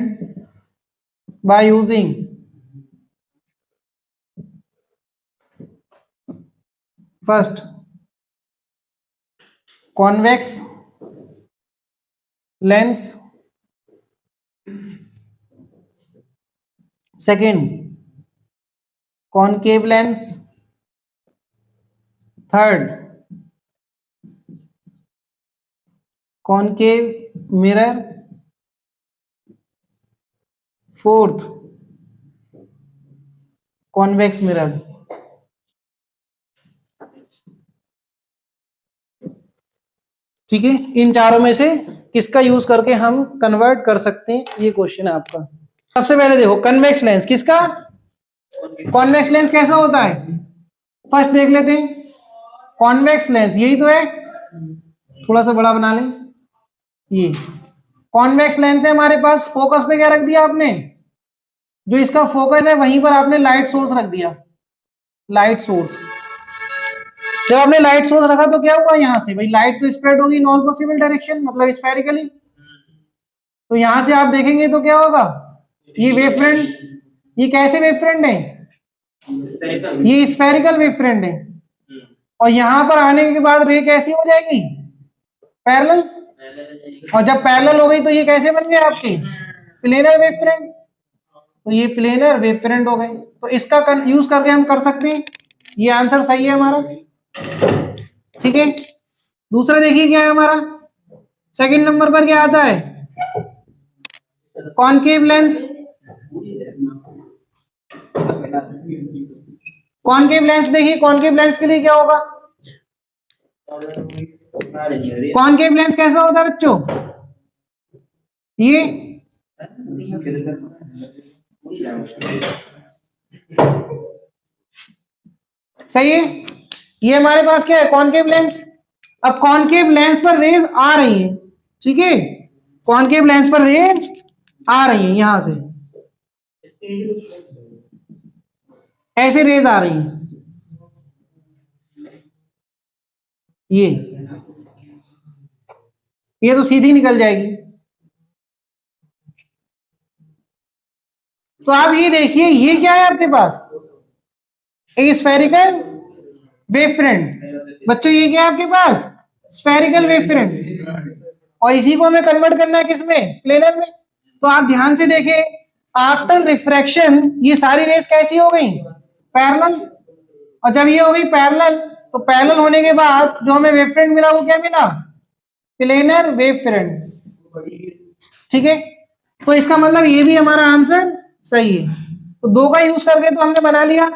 by using first convex lens, second concave lens, third concave mirror, fourth convex mirror। ठीक है, इन चारों में से किसका यूज करके हम कन्वर्ट कर सकते हैं, ये क्वेश्चन है आपका। सबसे पहले देखो कन्वेक्स लेंस, किसका? कॉन्वेक्स लेंस कैसा होता है फर्स्ट देख लेते हैं। कॉन्वेक्स लेंस यही तो है, थोड़ा सा बड़ा बना लें, ये कॉन्वेक्स लेंस है हमारे पास। फोकस पे क्या रख दिया आपने? जो इसका फोकस है वहीं पर आपने लाइट सोर्स रख दिया, लाइट सोर्स। जब आपने लाइट सोर्स रखा तो क्या हुआ? यहां से भाई लाइट तो स्प्रेड होगी नॉन पॉसिबल डायरेक्शन, मतलब स्फेरिकली। तो यहां से आप देखेंगे तो क्या होगा? ये वेव फ्रंट, ये कैसे वेव फ्रंट है? ये स्फेरिकल वेव फ्रंट है, और यहां पर आने के बाद रे कैसी हो जाएगी? पैरेलल। और जब पैरेलल हो गई तो ये कैसे बन गए आपके? Planar wave front. तो ये प्लेनर वेव फ्रंट हो गए, तो इसका यूज करके हम कर सकते हैं। ये आंसर सही है हमारा, ठीक है। दूसरा देखिए क्या है हमारा, सेकंड नंबर पर क्या आता है? Concave lens. कॉनकेव लेंस देखिए, कॉनकेव लेंस के लिए क्या होगा? कॉनकेव लेंस कैसा होता है बच्चों? ये सही है, ये हमारे पास क्या है? Concave lens. अब कॉनकेव लेंस पर रेज आ रही है, ठीक है, कॉनकेव लेंस पर रेज आ रही है यहां से, ऐसे रेज आ रही हैं, ये तो सीधी निकल जाएगी। तो आप ये देखिए, ये क्या है आपके पास, एक स्फेरिकल वेव फ्रंट। बच्चों ये क्या है आपके पास, स्फेरिकल वेव फ्रंट, और इसी को हमें कन्वर्ट करना है किसमें, प्लेनर में। तो आप ध्यान से देखें, आफ्टर रिफ्रैक्शन ये सारी रेस कैसी हो गई, पैरेलल। और जब ये हो गई पैरेलल, तो पैरेलल होने के बाद जो हमें वेव फ्रंट मिला वो क्या मिला, प्लेनर वेव फ्रंट। ठीक है, तो इसका मतलब ये भी हमारा आंसर सही है। तो दो का यूज करके तो हमने बना लिया।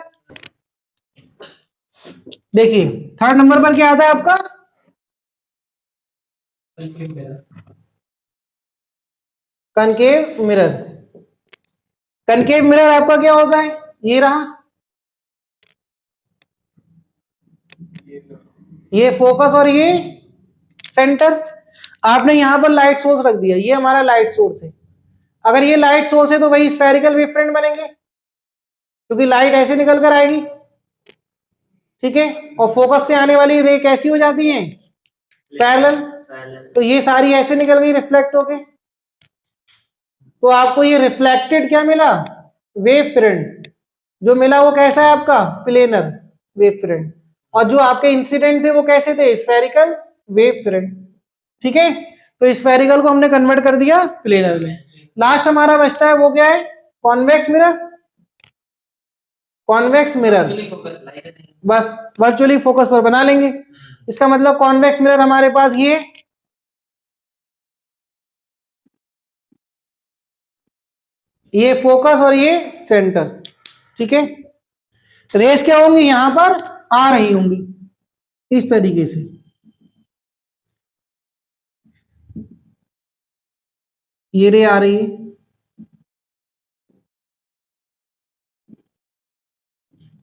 देखिए थर्ड नंबर पर क्या आता है आपका, कनकेव मिरर। कनकेव मिरर आपका क्या होता है, ये रहा, ये फोकस और ये सेंटर। आपने यहां पर लाइट सोर्स रख दिया, ये हमारा लाइट सोर्स है। अगर ये लाइट सोर्स है तो वही स्फेरिकल वेव फ्रंट बनेंगे, क्योंकि लाइट ऐसे निकल कर आएगी। ठीक है, और फोकस से आने वाली रे कैसी हो जाती है, पैरेलल। तो ये सारी ऐसे निकल गई रिफ्लेक्ट होके, तो आपको ये रिफ्लेक्टेड क्या मिला, वेव फ्रंट। जो मिला वो कैसा है आपका, प्लेनर वेव फ्रंट। और जो आपके इंसिडेंट थे वो कैसे थे, स्फेरिकल वेव फ्रंट। ठीक है, तो स्फेरिकल को हमने कन्वर्ट कर दिया प्लेनर में। लास्ट हमारा बचता है वो क्या है, कॉन्वेक्स मिरर। कॉन्वेक्स मिरर बस वर्चुअली फोकस पर बना लेंगे। इसका मतलब कॉन्वेक्स मिरर हमारे पास ये फोकस और ये सेंटर। ठीक है, रेस क्या होंगी, यहां पर आ रही होंगी इस तरीके से। ये रे आ रही है,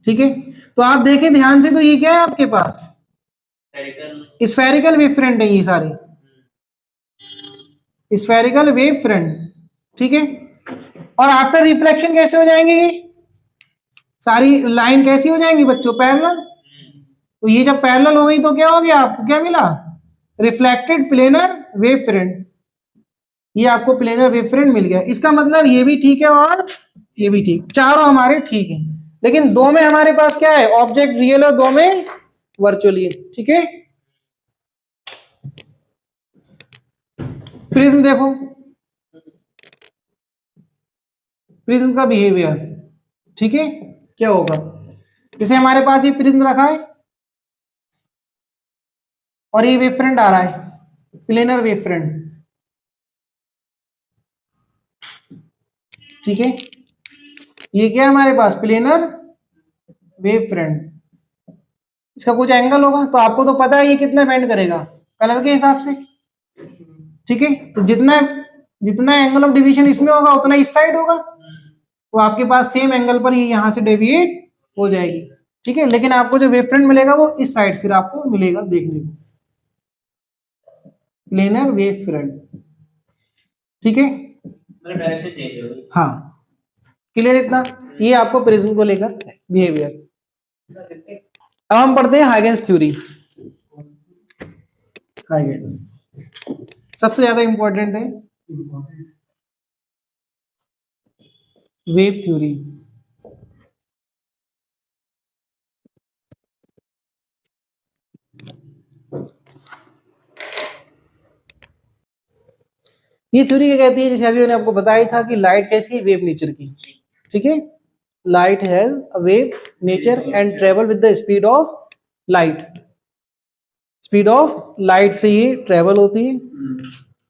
ठीक है। तो आप देखें ध्यान से, तो ये क्या है आपके पास, स्फेरिकल वेव फ्रंट है ये सारे, स्फेरिकल वेव फ्रंट। ठीक है, और आफ्टर रिफ्लेक्शन कैसे हो जाएंगे, ये सारी लाइन कैसी हो जाएंगी बच्चों, पैरेलल। तो ये जब पैरेलल हो गई तो क्या हो गया, आपको क्या मिला, रिफ्लेक्टेड प्लेनर वेव फ्रंट। ये आपको प्लेनर वेव फ्रंट मिल गया। इसका मतलब ये भी ठीक है और ये भी ठीक, चारों हमारे ठीक हैं। लेकिन दो में हमारे पास क्या है, ऑब्जेक्ट रियल, और दो में वर्चुअली है। ठीक है, प्रिज्म देखो, प्रिज्म का बिहेवियर। ठीक है, क्या होगा, जैसे हमारे पास ये प्रिज्म रखा है और ये वेव फ्रंट आ रहा है, प्लेनर वेव फ्रंट। ठीक है, ये क्या है हमारे पास, प्लेनर वेव फ्रंट। इसका कुछ एंगल होगा, तो आपको तो पता है ये कितना बेंड करेगा, कलर के हिसाब से। ठीक है, तो जितना जितना एंगल ऑफ डिवीजन इसमें होगा उतना इस साइड होगा, तो आपके पास सेम एंगल पर ये यहां से डेविएट हो जाएगी। ठीक है, लेकिन आपको जो वेव फ्रंट मिलेगा वो इस साइड फिर आपको मिलेगा देखने को, प्लेनर वेव फ्रंट। ठीक है, डायरेक्शन चेंज होगी। हाँ क्लियर इतना, ये आपको प्रिज्म को लेकर बिहेवियर। अब हम पढ़ते हैं हाइगेंस थ्योरी। हाइगेंस सबसे ज्यादा इंपॉर्टेंट है, वेव थ्योरी। ये थ्योरी क्या कहती है, जैसे अभी मैंने आपको बताया था कि लाइट कैसी है, वेव नेचर की। ठीक है, light has a wave nature and travel with the speed of light. Speed of light से ये ट्रेवल होती है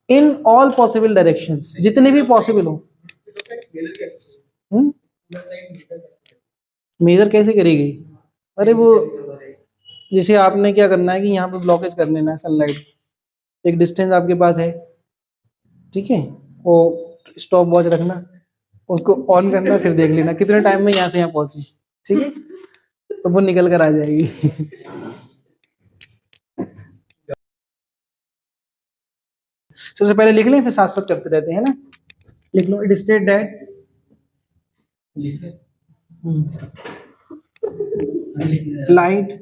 इन ऑल पॉसिबल डायरेक्शंस, जितने भी पॉसिबल हो। मेजर कैसे करेगी, अरे वो जैसे आपने क्या करना है कि यहाँ पे ब्लॉकेज कर लेना है सनलाइट, एक डिस्टेंस आपके पास है। ठीक है, वो स्टॉप वॉच रखना, उसको ऑन करना, फिर देख लेना कितने टाइम में यहाँ से यहाँ पहुंची। ठीक है, तो वो निकल कर आ जाएगी। सबसे पहले लिख लें, फिर साथ साथ करते रहते हैं ना। लिख लो, it state that light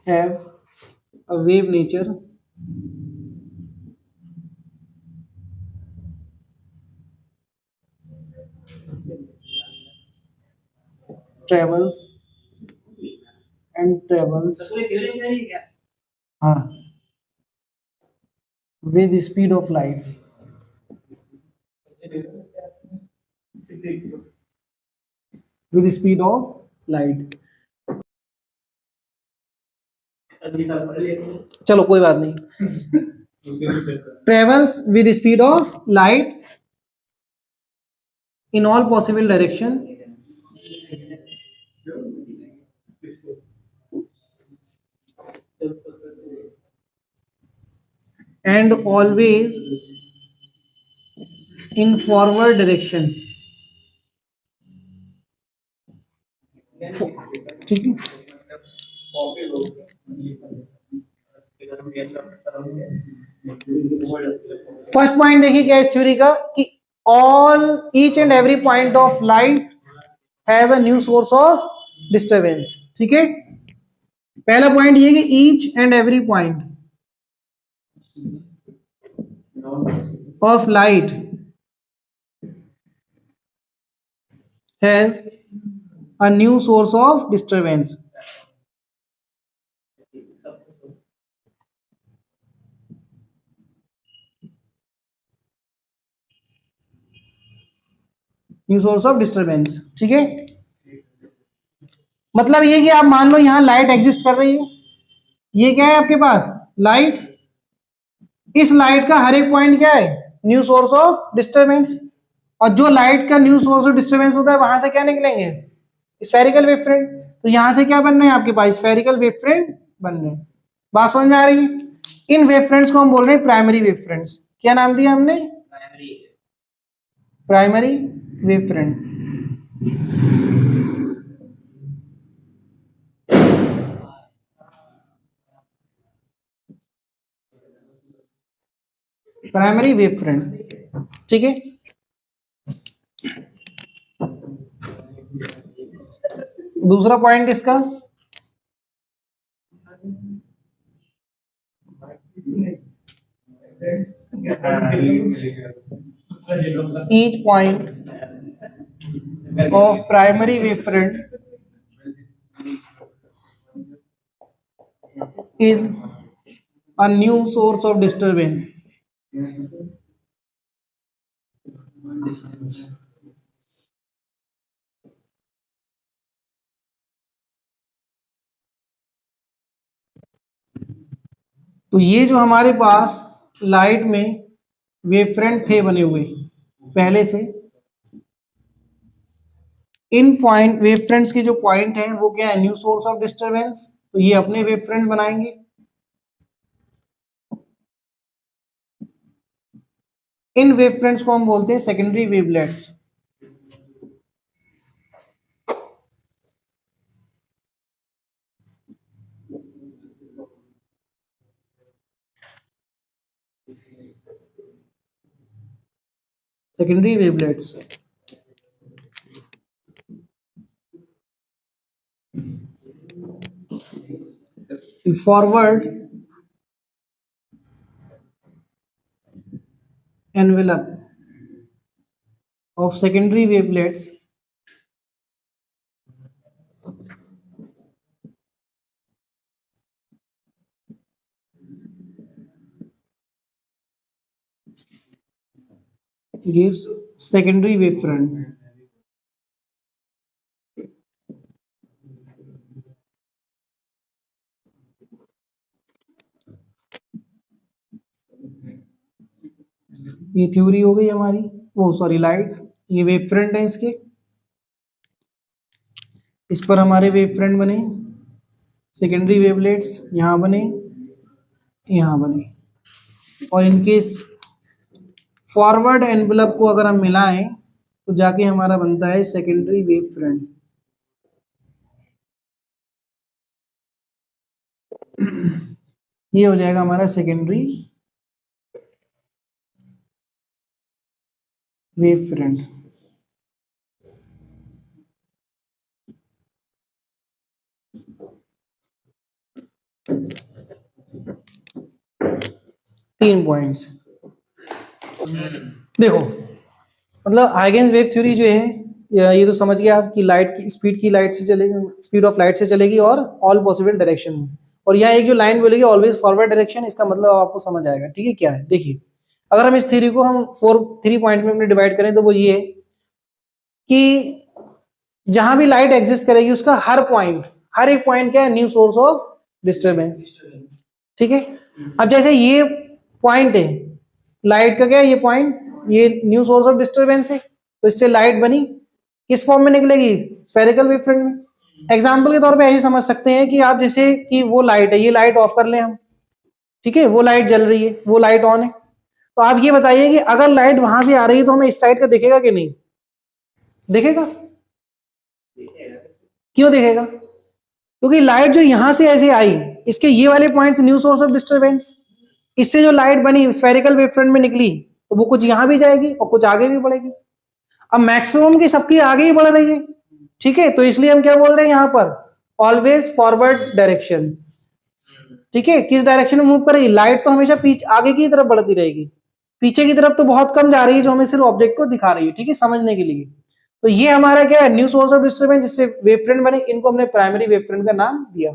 have a wave nature travels and travels हाँ with the speed of light with the speed of light चलो कोई बात नहीं travels with the speed of light in all possible direction and always in forward direction ठीक है first point देखिए क्या इस थ्योरी का कि all each and every point of light has a new source of disturbance ठीक है पहला पॉइंट ये कि each and every point of light has a new source of disturbance new source of disturbance ठीक है मतलब ये कि आप मान लो यहां लाइट एग्जिस्ट कर रही है ये क्या है आपके पास लाइट इस लाइट का हर एक पॉइंट क्या है न्यू सोर्स ऑफ डिस्टरबेंस और जो लाइट का न्यू सोर्स ऑफ डिस्टरबेंस होता है वहां से क्या निकलेंगे स्फेरिकल वेव फ्रंट तो यहां से क्या बन रहे हैं आपके पास स्फेरिकल वेव फ्रंट बन रहे हैं बात समझ में आ रही है इन वेव फ्रंट्स को हम बोल रहे हैं प्राइमरी वेव फ्रंट्स क्या नाम दिया हमने primary wave front primary wave front ठीक है दूसरा पॉइंट इसका each point of primary wavefront is a new source of disturbance तो ये जो हमारे पास लाइट में वेवफ्रंट थे बने हुए पहले से इन पॉइंट वेवफ्रंट्स के जो पॉइंट है वो क्या है न्यू सोर्स ऑफ डिस्टरबेंस तो ये अपने वेवफ्रंट बनाएंगे इन वेवफ्रंट्स को हम बोलते हैं secondary wavelets secondary wavelets the forward envelope of secondary wavelets gives secondary wavefront ये थ्योरी हो गई हमारी वो सॉरी लाइट ये वेव फ्रंट है इसके इस पर हमारे वेव फ्रंट बने सेकेंडरी वेवलेट्स यहाँ बने यहाँ बने और इनके फॉरवर्ड एनवेलप को अगर हम मिलाएं तो जाके हमारा बनता है सेकेंडरी वेव फ्रंट ये हो जाएगा हमारा सेकेंडरी वेव फ्रंट 3 पॉइंट्स। देखो मतलब हाइगेन्स वेव थ्योरी जो है ये तो समझ गया आप कि लाइट की स्पीड की लाइट से चलेगी, स्पीड ऑफ लाइट से चलेगी और ऑल पॉसिबल डायरेक्शन में। और यहाँ एक जो लाइन बोलेगी ऑलवेज फॉरवर्ड डायरेक्शन, इसका मतलब आपको समझ आएगा। ठीक है, क्या है देखिए, अगर हम इस थ्योरी को हम 3 पॉइंट में डिवाइड करें तो वो ये है कि जहां भी लाइट एग्जिस्ट करेगी उसका हर एक पॉइंट क्या है, न्यू सोर्स ऑफ डिस्टर्बेंस। ठीक है, अब जैसे ये पॉइंट है लाइट का, क्या है ये पॉइंट, ये न्यू सोर्स ऑफ डिस्टर्बेंस है, तो इससे लाइट बनी, किस फॉर्म में निकलेगी, स्फेरिकल वेव फ्रंट में। एग्जाम्पल के तौर पे ऐसे समझ सकते हैं कि आप जैसे कि वो लाइट है, ये लाइट ऑफ कर लें हम, ठीक है, वो लाइट जल रही है, वो लाइट ऑन है, तो आप ये बताइए कि अगर लाइट वहां से आ रही है तो हमें इस साइड का दिखेगा कि नहीं दिखेगा? क्यों दिखेगा? क्योंकि लाइट जो यहां से ऐसे आई, इसके ये वाले points new source of disturbance, इससे जो लाइट बनी स्फेरिकल वेव फ्रंट में निकली, तो वो कुछ यहां भी जाएगी और कुछ आगे भी बढ़ेगी। अब मैक्सिमम की सबकी आगे ही बढ़ रही है, ठीक है, तो इसलिए हम क्या बोल रहे हैं यहां पर, ऑलवेज फॉरवर्ड डायरेक्शन। ठीक है, किस डायरेक्शन में मूव करेगी लाइट, तो हमेशा पीछे आगे की तरफ बढ़ती रहेगी, पीछे की तरफ तो बहुत कम जा रही है, जो हमें सिर्फ ऑब्जेक्ट को दिखा रही है। ठीक है, समझने के लिए। तो ये हमारा क्या है, न्यू सोर्स ऑफ डिस्टर्बेंस, जिससे वेव फ्रंट बने, इनको हमने प्राइमरी वेव फ्रंट का नाम दिया।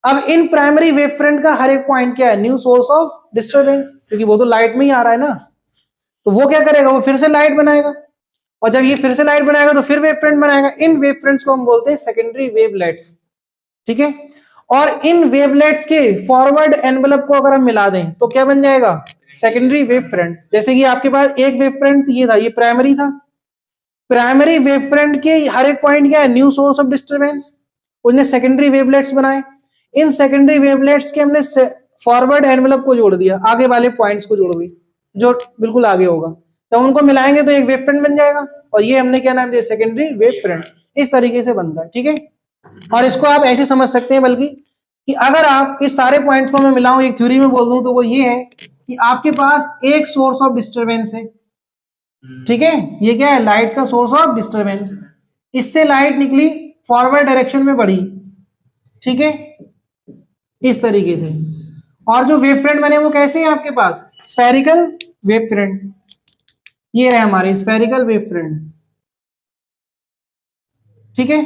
अब इन प्राइमरी वेव फ्रंट का हर एक पॉइंट क्या है, न्यू सोर्स ऑफ डिस्टर्बेंस, क्योंकि वो तो लाइट में ही आ रहा है ना, तो वो क्या करेगा, वो फिर से लाइट बनाएगा, और जब ये फिर से लाइट बनाएगा तो फिर वेव फ्रंट बनाएगा। इन वेव फ्रंट्स को हम बोलते हैं सेकेंडरी वेवलेट्स। ठीक है, और इन वेवलेट्स के फॉरवर्ड एनवेलप को अगर हम मिला दें तो क्या बन जाएगा, सेकेंडरी वेव फ्रंट। जैसे कि आपके पास एक वेव फ्रंट ये था, ये प्राइमरी था, प्राइमरी वेव फ्रंट के हर एक पॉइंट क्या है, न्यू सोर्स ऑफ डिस्टर्बेंस, उसने सेकेंडरी वेवलेट्स बनाए। इन सेकेंडरी वेवलेट्स के हमने फॉरवर्ड एनवेलप को जोड़ दिया, आगे वाले पॉइंट्स को जोड़ दी जो बिल्कुल आगे होगा, तो उनको मिलाएंगे तो एक वेव फ्रंट बन जाएगा, और ये हमने क्या नाम दिया, सेकेंडरी वेव फ्रंट। इस तरीके से बनता है। ठीक है, और इसको आप ऐसे समझ सकते हैं बल्कि कि अगर आप इस सारे पॉइंट्स को मैं मिलाऊं एक थ्योरी में बोल दूं तो वो ये है कि आपके पास एक सोर्स ऑफ डिस्टरबेंस है। ठीक है, ये क्या है, लाइट का सोर्स ऑफ डिस्टरबेंस, इससे लाइट निकली, फॉरवर्ड डायरेक्शन में बढ़ी। ठीक है, इस तरीके से। और जो वेव फ्रंट बने वो कैसे हैं आपके पास, स्फेरिकल वेव फ्रंट, ये रहे हमारे स्फेरिकल वेव फ्रंट। ठीक है,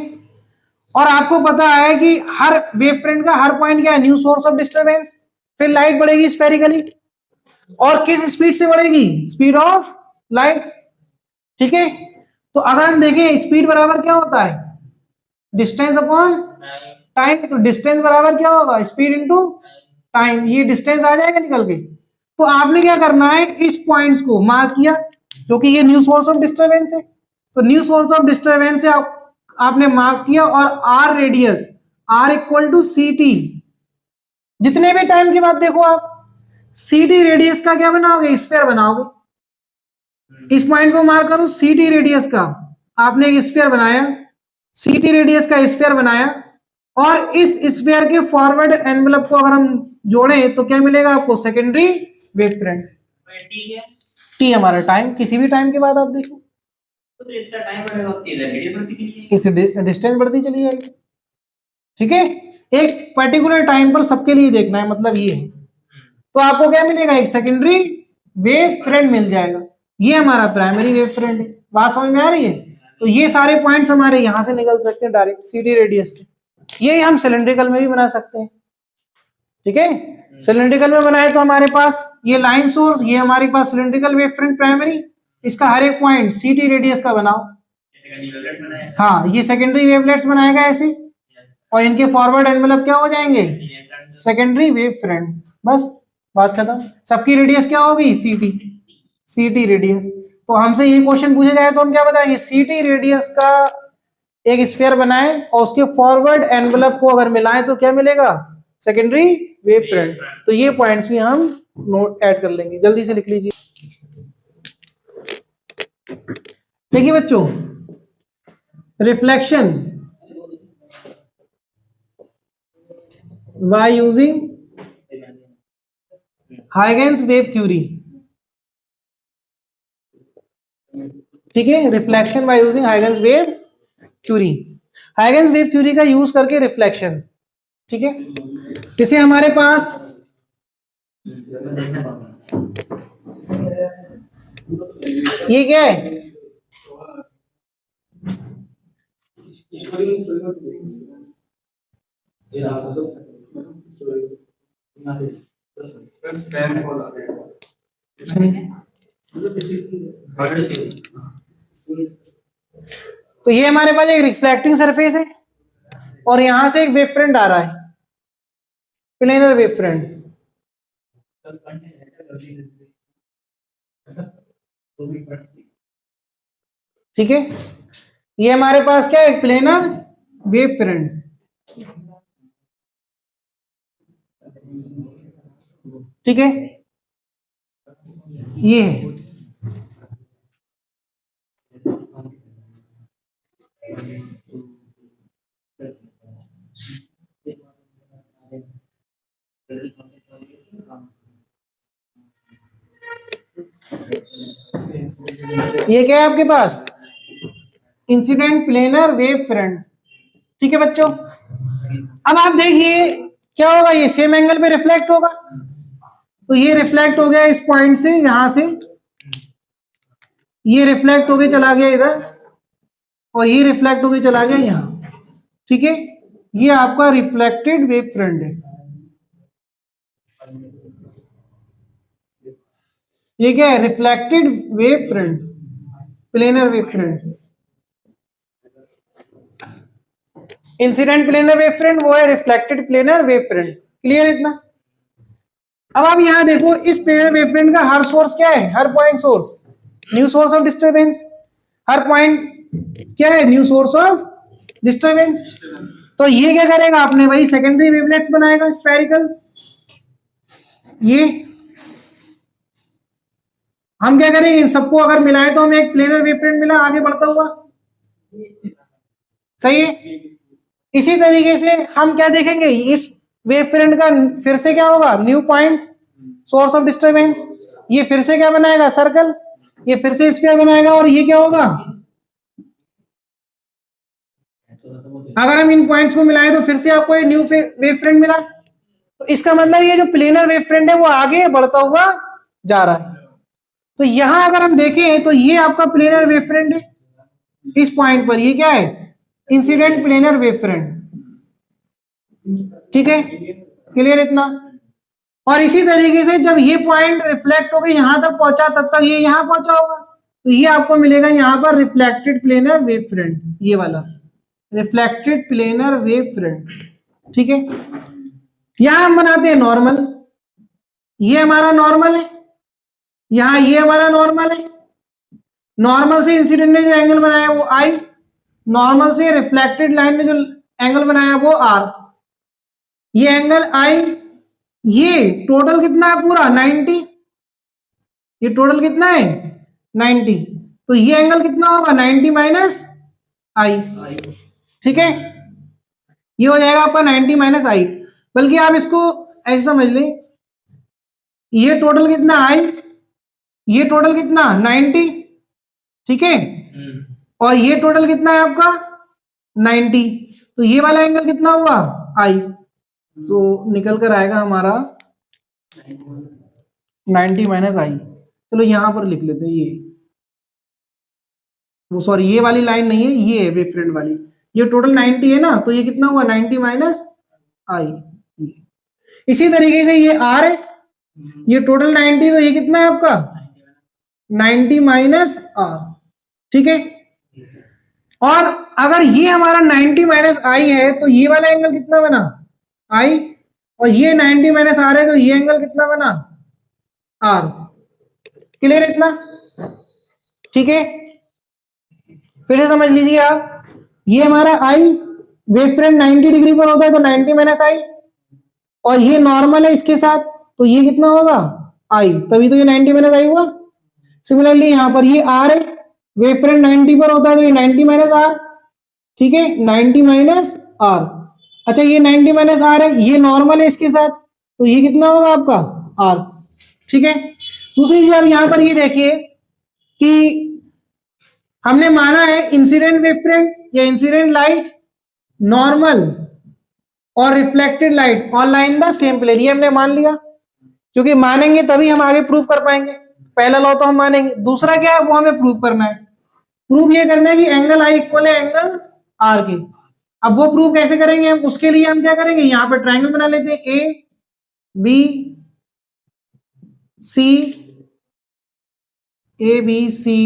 और आपको पता है कि हर वेव फ्रंट का हर पॉइंट क्या है, न्यू सोर्स ऑफ डिस्टरबेंस, फिर लाइट बढ़ेगी स्फेरिकली, और किस स्पीड से बढ़ेगी, स्पीड ऑफ लाइट। ठीक है, तो अगर हम देखें स्पीड बराबर क्या होता है, डिस्टेंस अपॉन टाइम, तो डिस्टेंस बराबर क्या होगा, स्पीड इनटू टाइम, ये डिस्टेंस आ जाएगा निकल के। तो आपने क्या करना है, इस पॉइंट्स को मार्क किया क्योंकि ये न्यू सोर्स ऑफ डिस्टरबेंस है, तो न्यू सोर्स ऑफ डिस्टरबेंस है आपने मार्क किया, और R radius, R equal to C T, जितने भी टाइम की बात देखो आप, सी टी रेडियस का क्या बनाओगे, स्फीयर बनाओगे। इस पॉइंट को मार्क करो, सी टी रेडियस का आपने एक स्फीयर बनाया, सी टी रेडियस का स्फीयर बनाया, और इस स्फीयर के फॉरवर्ड एनवेलप को अगर हम जोड़े तो क्या मिलेगा आपको, सेकेंडरी वेव फ्रंट। टी हमारा टाइम, किसी भी टाइम के बाद आप देखो तो जितना टाइम बढ़ेगा उतनी रेडियस बढ़ती चली जाएगी, इस डिस्टेंस बढ़ती चली जाएगी। ठीक है, एक पर्टिकुलर टाइम पर सबके लिए देखना है, मतलब ये है, तो आपको क्या मिलेगा, एक सेकेंडरी वेव फ्रंट मिल जाएगा। ये हमारा प्राइमरी वेव फ्रंट है, बात समझ में आ रही है। तो ये सारे पॉइंट्स हमारे यहां से निकल सकते हैं डायरेक्ट सीडी रेडियस से, ये हम सिलेंड्रिकल में भी बना सकते हैं। ठीक है, सिलेंड्रिकल में बनाए तो हमारे पास ये लाइन सोर्स, ये हमारे पास सिलेंड्रिकल वेव फ्रंट प्राइमरी, इसका हर एक पॉइंट सीटी रेडियस का बनाओ, हाँ ये सेकेंडरी वेवलेट्स बनाएगा ऐसे, और इनके फॉरवर्ड एनवेलप क्या हो जाएंगे, सेकेंडरी वेव फ्रंट। बस बात खत्म, सबकी रेडियस क्या होगी, सीटी, सीटी रेडियस। तो हमसे ये क्वेश्चन पूछा जाए तो हम क्या बताएंगे, सीटी रेडियस का एक स्फीयर बनाए और उसके फॉरवर्ड एनवेलप को अगर मिलाएं तो क्या मिलेगा, सेकेंडरी वेव फ्रंट। तो ये पॉइंट्स भी हम नोट ऐड कर लेंगे, जल्दी से लिख लीजिए। देखिए बच्चों, reflection by using Huygens wave theory, ठीक है, reflection by using Huygens wave theory, Huygens wave theory का यूज करके रिफ्लेक्शन। ठीक है, जैसे हमारे पास ये क्या है? तो ये हमारे पास एक रिफ्लेक्टिंग सरफेस है और यहां से एक वेव फ्रंट आ रहा है, प्लेनर वेव फ्रंट। ठीक है, ये हमारे पास क्या है? Planar wave front. ठीक है, ये है। ये क्या है आपके पास? Incident planar wave front. ठीक है बच्चों, अब आप देखिए क्या होगा, ये सेम एंगल पे रिफ्लेक्ट होगा। तो ये रिफ्लेक्ट हो गया इस पॉइंट से, यहां से ये रिफ्लेक्ट होके चला गया इधर, और ये रिफ्लेक्ट होके चला गया यहां। ठीक है, ये आपका रिफ्लेक्टेड वेव फ्रंट है। ये क्या है? Reflected wave front, planar wave front. Incident planar wave front वो है reflected planar wave front. Clear इतना? अब आप यहां देखो, इस प्लेनर वेव फ्रंट का हर सोर्स क्या है? हर point source new source of disturbance. हर पॉइंट क्या है? New source of disturbance. तो ये क्या करेगा? आपने वही सेकेंडरी वेवलेट्स बनाएगा स्फेरिकल। ये हम क्या करेंगे, इन सबको अगर मिलाए तो हमें एक प्लेनर वेव फ्रंट मिला आगे बढ़ता हुआ। सही है। इसी तरीके से हम क्या देखेंगे, इस वेव फ्रंट का फिर से क्या होगा? New point source of disturbance. ये फिर से क्या बनाएगा? सर्कल। ये फिर से स्फीयर बनाएगा, और ये क्या होगा? अगर हम इन पॉइंट्स को मिलाएं तो फिर से आपको एक न्यू वेव फ्रंट मिला। तो इसका मतलब ये जो प्लेनर वेव फ्रंट है वो आगे बढ़ता हुआ जा रहा है। तो यहां अगर हम देखें तो ये आपका प्लेनर वेव फ्रंट है, इस पॉइंट पर ये क्या है? Incident planar wave front. ठीक है, क्लियर इतना? और इसी तरीके से जब ये पॉइंट रिफ्लेक्ट होकर यहां तक पहुंचा, तब तक ये यहां पहुंचा होगा, तो ये आपको मिलेगा यहां पर रिफ्लेक्टेड प्लेनर वेव फ्रंट, ये वाला रिफ्लेक्टेड प्लेनर वेव फ्रंट। ठीक है, यहां हम बनाते हैं नॉर्मल। ये हमारा नॉर्मल है, यहां ये हमारा नॉर्मल है। नॉर्मल से इंसिडेंट ने जो एंगल बनाया वो आई, नॉर्मल से रिफ्लेक्टेड लाइन ने जो एंगल बनाया वो आर। ये एंगल आई, ये टोटल कितना है? पूरा 90। ये टोटल कितना है? 90। तो ये एंगल कितना होगा? 90 माइनस आई। ठीक है, ये हो जाएगा आपका 90 माइनस आई। बल्कि आप इसको ऐसे समझ लें, ये टोटल कितना आई, ये टोटल कितना 90। ठीक है, और ये टोटल कितना है आपका 90। तो ये वाला एंगल कितना हुआ? आई। तो निकल कर आएगा हमारा 90 माइनस आई। चलो यहां पर लिख लेते हैं, ये वो सॉरी ये वाली लाइन नहीं है, ये है वेव फ्रंट वाली। ये टोटल 90 है ना, तो ये कितना हुआ? 90 माइनस आई। इसी तरीके से ये आर है, ये टोटल 90, तो ये कितना है आपका 90 माइनस आर। ठीक है, और अगर ये हमारा 90 माइनस आई है तो ये वाला एंगल कितना बना? आई। और ये 90 माइनस आर है तो ये एंगल कितना बना? आर। क्लियर इतना? ठीक है, फिर से समझ लीजिए आप, ये हमारा आई, वेव फ्रंट 90 डिग्री पर होता है तो 90 माइनस आई, और ये नॉर्मल है इसके साथ, तो ये कितना होगा? आई, तभी तो ये 90 माइनस आई हुआ। सिमिलरली यहां पर ये आर है, वेव फ्रंट 90 पर होता है तो ये 90 माइनस आर। ठीक है, 90 माइनस आर। अच्छा, ये 90 माइनस आर है, ये नॉर्मल है इसके साथ, तो ये कितना होगा आपका? आर। ठीक है, दूसरी चीज आप यहां पर ये देखिए कि हमने माना है इंसिडेंट वेव फ्रंट या इंसिडेंट लाइट, नॉर्मल और reflected light all line the same plane, ये हमने मान लिया। क्योंकि मानेंगे तभी हम आगे प्रूव कर पाएंगे। पहला लॉ तो हम मानेंगे, दूसरा क्या है वो हमें प्रूव करना है। प्रूव ये करना है कि एंगल आई इक्वल है एंगल आर के। अब वो प्रूव कैसे करेंगे हम, उसके लिए हम क्या करेंगे, यहाँ पे ट्रायंगल बना लेते हैं ए बी सी, ए बी सी,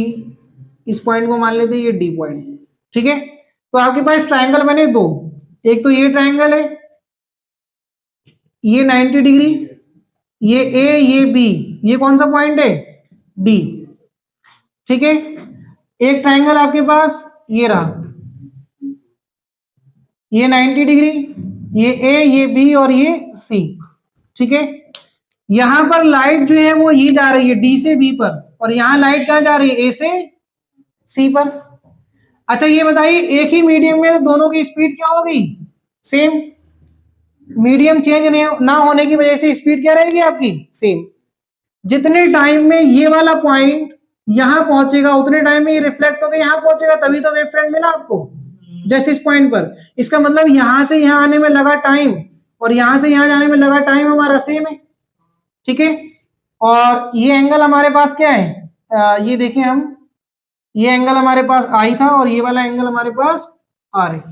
इस पॉइंट को मान लेते हैं ये डी पॉइंट, ठीक है। तो आपके पास ट्रायंगल बने दो, एक तो ये ट्रायंगल है, ये 90 डिग्री, ये ए ये बी, ये कौन सा पॉइंट है, डी, ठीक है। एक ट्रायंगल आपके पास ये रहा, ये 90 डिग्री, ये ए ये बी और ये सी, ठीक है। यहां पर लाइट जो है वो ये जा रही है डी से बी पर, और यहां लाइट कहां जा रही है, ए से सी पर। अच्छा ये बताइए, एक ही मीडियम में दोनों की स्पीड क्या होगी, सेम। मीडियम चेंज ना होने की वजह से स्पीड क्या रहेगी आपकी, सेम। जितने टाइम में ये वाला पॉइंट यहां पहुंचेगा उतने टाइम में ये रिफ्लेक्ट होकर यहां पहुंचेगा, तभी तो वेव फ्रंट मिला आपको, जैसे इस पॉइंट पर। इसका मतलब यहां से यहां आने में लगा टाइम और यहां से यहां जाने में लगा टाइम हमारा सेम है, ठीक है। और ये एंगल हमारे पास क्या है, ये देखें हम, ये एंगल हमारे पास आई था और ये वाला एंगल हमारे पास आर है,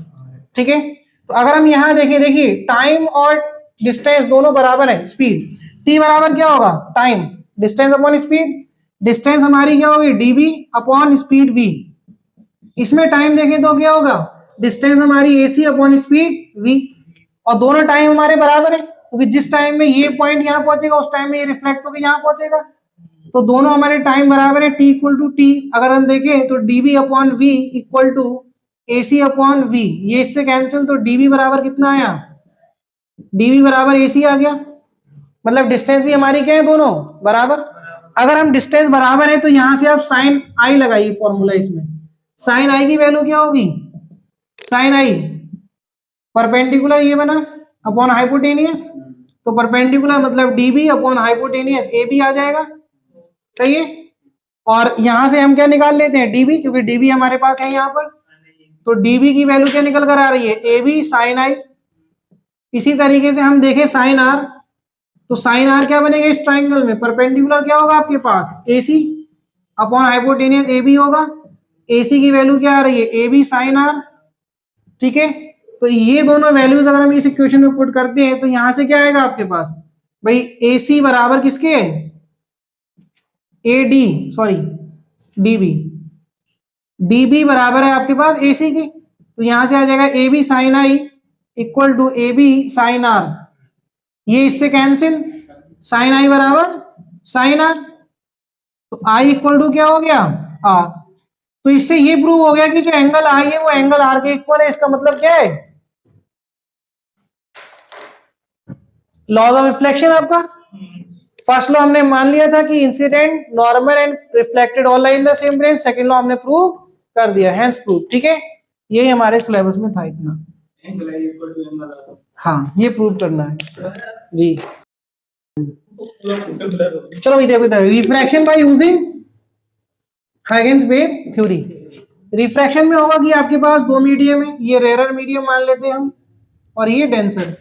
ठीक है। तो अगर हम यहां देखें, देखिए टाइम और डिस्टेंस दोनों बराबर है, स्पीड टी बराबर क्या होगा, time distance upon speed. Distance हमारी क्या होगी, डीबी अपॉन स्पीड वी। इसमें टाइम देखें तो क्या होगा, डिस्टेंस हमारी एसी अपॉन स्पीड वी। और दोनों टाइम हमारे बराबर है, क्योंकि जिस टाइम में ये पॉइंट यहां पहुंचेगा उस टाइम में ये रिफ्लेक्ट होकर यहां पहुंचेगा, तो दोनों हमारे टाइम बराबर है, टी इक्वल टू टी। अगर हम देखें तो DB upon V equal to AC upon V, ये इससे कैंसिल, तो डीबी बराबर कितना आया, डीबी बराबर एसी आ गया। मतलब डिस्टेंस भी हमारी क्या है, दोनों बराबर। अगर हम डिस्टेंस बराबर है तो यहां से आप साइन आई लगाइए फॉर्मूला, इसमें साइन आई की वैल्यू क्या होगी, साइन आई परपेंडिकुलर ये बना अपॉन हाइपोटेनियस, तो परपेंडिकुलर मतलब DB upon hypotenuse A B आ जाएगा, सही है। और यहां से हम क्या निकाल लेते हैं, डीबी, क्योंकि डीबी हमारे पास है यहाँ पर, तो डीबी की वैल्यू क्या निकल कर आ रही है, ए बी साइन आई। इसी तरीके से हम देखें साइन आर, तो साइन आर क्या बनेगा इस ट्राइंगल में, परपेंडिकुलर क्या होगा आपके पास, AC upon hypotenuse A B होगा। एसी की वैल्यू क्या आ रही है, ए बी साइन आर, ठीक है। तो ये दोनों वैल्यूज अगर हम इस इक्वेशन में पुट करते हैं तो यहां से क्या आएगा आपके पास, भाई एसी बराबर किसके, A D sorry dB, dB बराबर है आपके पास एसी की, तो यहां से आ जाएगा A B sine I equal to A B sine R. ये इससे कैंसिल, साइन आई बराबर साइन आर, तो आई इक्वल टू क्या हो गया, आर। तो इससे ये प्रूव हो गया कि जो एंगल आई है वो एंगल आर के इक्वल है। इसका मतलब क्या है, लॉ ऑफ रिफ्लेक्शन आपका फर्स्ट लॉ हमने मान लिया था कि incident normal and reflected all in the same plane, second law हमने प्रूव कर दिया, हेंस प्रूव, ठीक है। ये हमारे सिलेबस में था इतना, हाँ ये प्रूव करना है जी। चलो देखो इधर, refraction by using Huygens wave theory. Refraction में होगा कि आपके पास दो मीडियम है, ये रेयर मीडियम मान लेते हैं हम और ये डेंसर,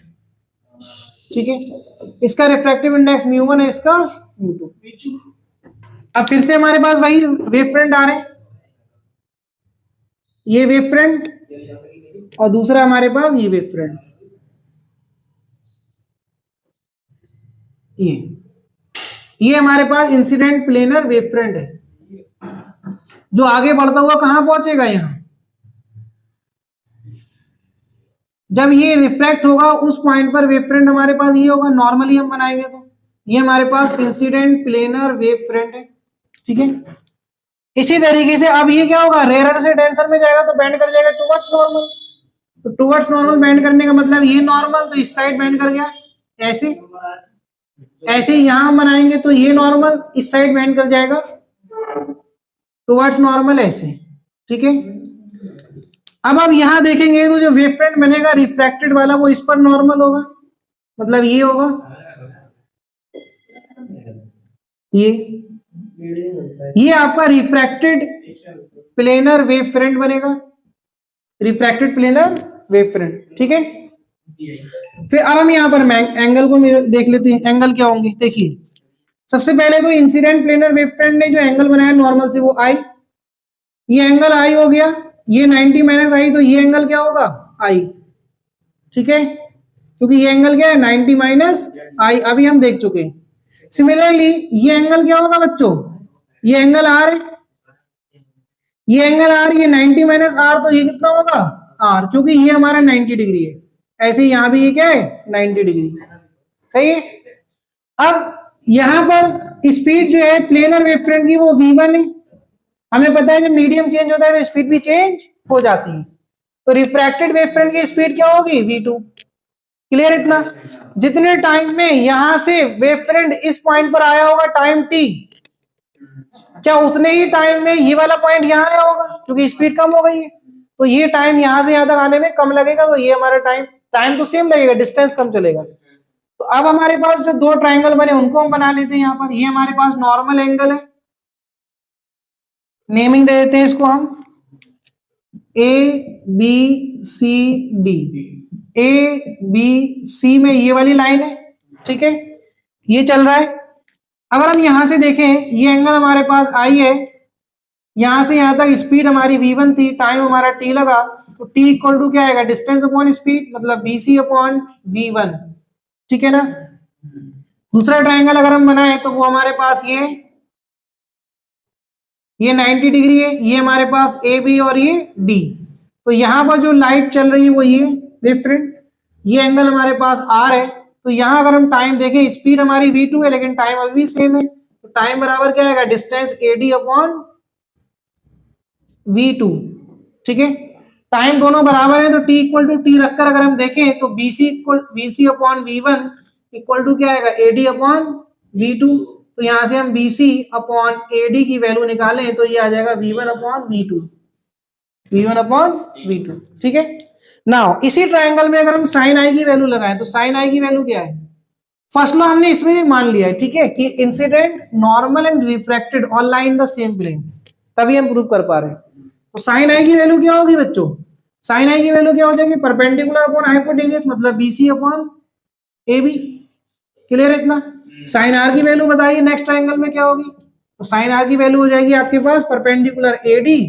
ठीक है। इसका रिफ्रैक्टिव इंडेक्स μ1 है, इसका μ2। अब फिर से हमारे पास वही वेव फ्रंट आ रहे हैं, ये वेव फ्रंट और दूसरा हमारे पास ये वेव फ्रंट, ये हमारे पास इंसिडेंट प्लेनर वेव फ्रंट है, जो आगे बढ़ता हुआ कहां पहुंचेगा, यहां। जब ये रिफ्लेक्ट होगा उस पॉइंट पर वेव फ्रंट हमारे पास ये होगा, नॉर्मली हम बनाएंगे तो ये हमारे पास इंसिडेंट प्लेनर वेव फ्रंट है, ठीक है। इसी तरीके से अब ये क्या होगा, रेयर से डेंसर में जाएगा तो बेंड कर जाएगा टुवर्ड्स नॉर्मल, तो टुवर्ड्स नॉर्मल बेंड करने का मतलब ये नॉर्मल, तो इस साइड बेंड कर गया, ऐसे ऐसे यहां बनाएंगे तो ये नॉर्मल इस साइड बेंड कर जाएगा टुवर्ड्स नॉर्मल, ऐसे, ठीक है। अब आप यहां देखेंगे तो जो वेव फ्रंट बनेगा रिफ्रैक्टेड वाला वो इस पर नॉर्मल होगा, मतलब ये होगा, ये आपका रिफ्रैक्टेड प्लेनर वेव फ्रंट बनेगा, रिफ्रैक्टेड प्लेनर वेव फ्रंट, ठीक है। फिर अब हम यहाँ पर एंगल को देख लेते हैं, एंगल क्या होंगे। देखिए सबसे पहले तो इंसिडेंट प्लेनर वेव फ्रंट ने जो एंगल बनाया नॉर्मल से वो आई, ये एंगल आई हो गया, ये 90 माइनस आई, तो ये एंगल क्या होगा आई, ठीक है, क्योंकि ये एंगल क्या है 90 माइनस आई, अभी हम देख चुके हैं। सिमिलरली ये एंगल क्या होगा बच्चों, ये एंगल आर है, ये एंगल आर, ये 90 माइनस आर, तो ये कितना होगा आर, क्योंकि ये हमारा 90 डिग्री है। ऐसे ही यहां भी ये क्या है 90 डिग्री, सही है। अब यहां पर स्पीड जो है प्लेनर वेव फ्रंट की वो v1 है, हमें पता है जब मीडियम चेंज होता है तो स्पीड भी चेंज हो जाती है, तो रिफ्रैक्टेड वेव फ्रंट की स्पीड क्या होगी v2। क्लियर इतना। जितने टाइम में यहां से वेव फ्रंट इस पॉइंट पर आया होगा टाइम t, क्या उतने ही टाइम में ये वाला पॉइंट यहां आया होगा, क्योंकि स्पीड कम हो गई है, तो ये टाइम यहां से यहां तक आने में कम लगेगा, तो ये हमारा टाइम तो सेम लगेगा, डिस्टेंस कम चलेगा। तो अब हमारे पास जो दो ट्रायंगल बने उनको हम बना लेते हैं। यहाँ पर ये हमारे पास नॉर्मल एंगल है, नेमिंग दे देते हैं इसको हम A B C D. A B C में ये वाली लाइन है, ठीक है, ये चल रहा है। अगर हम यहां से देखें ये एंगल हमारे पास आई है, यहां से यहां तक स्पीड हमारी v1 थी, टाइम हमारा t लगा, तो t इक्वल टू क्या आएगा डिस्टेंस अपॉन स्पीड, मतलब bc अपॉन v1, ठीक है ना। दूसरा ट्रायंगल अगर हम बनाए तो वो हमारे पास ये 90 डिग्री है, ये हमारे पास ए बी और ये डी। तो यहां पर जो लाइट चल रही है वो ये वेव फ्रंट, ये एंगल हमारे पास आर है। तो यहां अगर हम टाइम देखें स्पीड हमारी v2 है लेकिन टाइम अभी भी सेम है, तो टाइम बराबर क्या आएगा डिस्टेंस ad अपॉन v2, ठीक है। टाइम दोनों बराबर है तो t इक्वल टू टी रखकर अगर हम देखें तो bc upon v1 equal to क्या आएगा ad अपॉन v2। तो यहां से हम bc अपॉन ad की वैल्यू निकालें तो ये आ जाएगा v1 upon v2, v1 upon v2, ठीक है। नाउ इसी ट्रायंगल में अगर हम साइन आई की वैल्यू लगाएं तो साइन आई की वैल्यू क्या है, फर्स्ट लॉ हमने इसमें भी मान लिया है, ठीक है, कि incident normal and refracted all lie in the same plane, तभी हम प्रूव कर पा रहे हैं। तो साइन आई की वैल्यू क्या होगी बच्चों, साइन आई की वैल्यू क्या हो जाएगी परपेंडिकुलर अपॉन हाइपोटेन्यूज, मतलब BC upon A B. Clear है इतना। साइन आर की वैल्यू बताइए नेक्स्ट ट्रायंगल में क्या होगी, तो साइन आर की वैल्यू हो जाएगी आपके पास perpendicular A D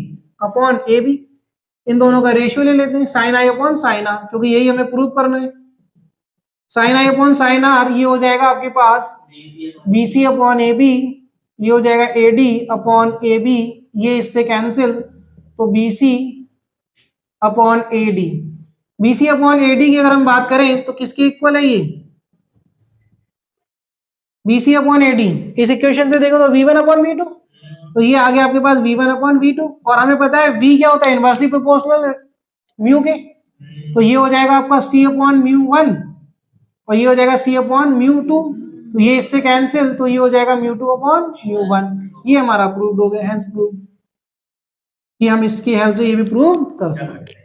upon A B, इन दोनों का रेशियो ले लेते हैं sine I upon sine R, क्योंकि यही हमें प्रूव करना है। Sine I upon sine R ये हो जाएगा आपके पास बीसी अपॉन ए बी, ये हो जाएगा A D upon A B, ये इससे कैंसिल, तो BC upon A D. BC upon A D की अगर हम बात करें तो किसके इक्वल है ये, बीसी अपॉन ए डी। इस इक्वेशन से देखो तो v1 अपॉन v2, तो ये आ गया आपके पास v1 अपॉन v2, और हमें पता है v क्या होता है इनवर्सली प्रोपोर्शनल म्यू के, तो ये हो जाएगा आपका c अपॉन म्यू 1 और ये हो जाएगा c अपॉन म्यू 2, तो ये इससे कैंसिल, तो ये हो जाएगा म्यू 2 अपॉन म्यू 1। ये हमारा प्रूव्ड हो गया, हेंस प्रूव, कि हम इसकी हेल्प से ये भी प्रूव कर सकते हैं।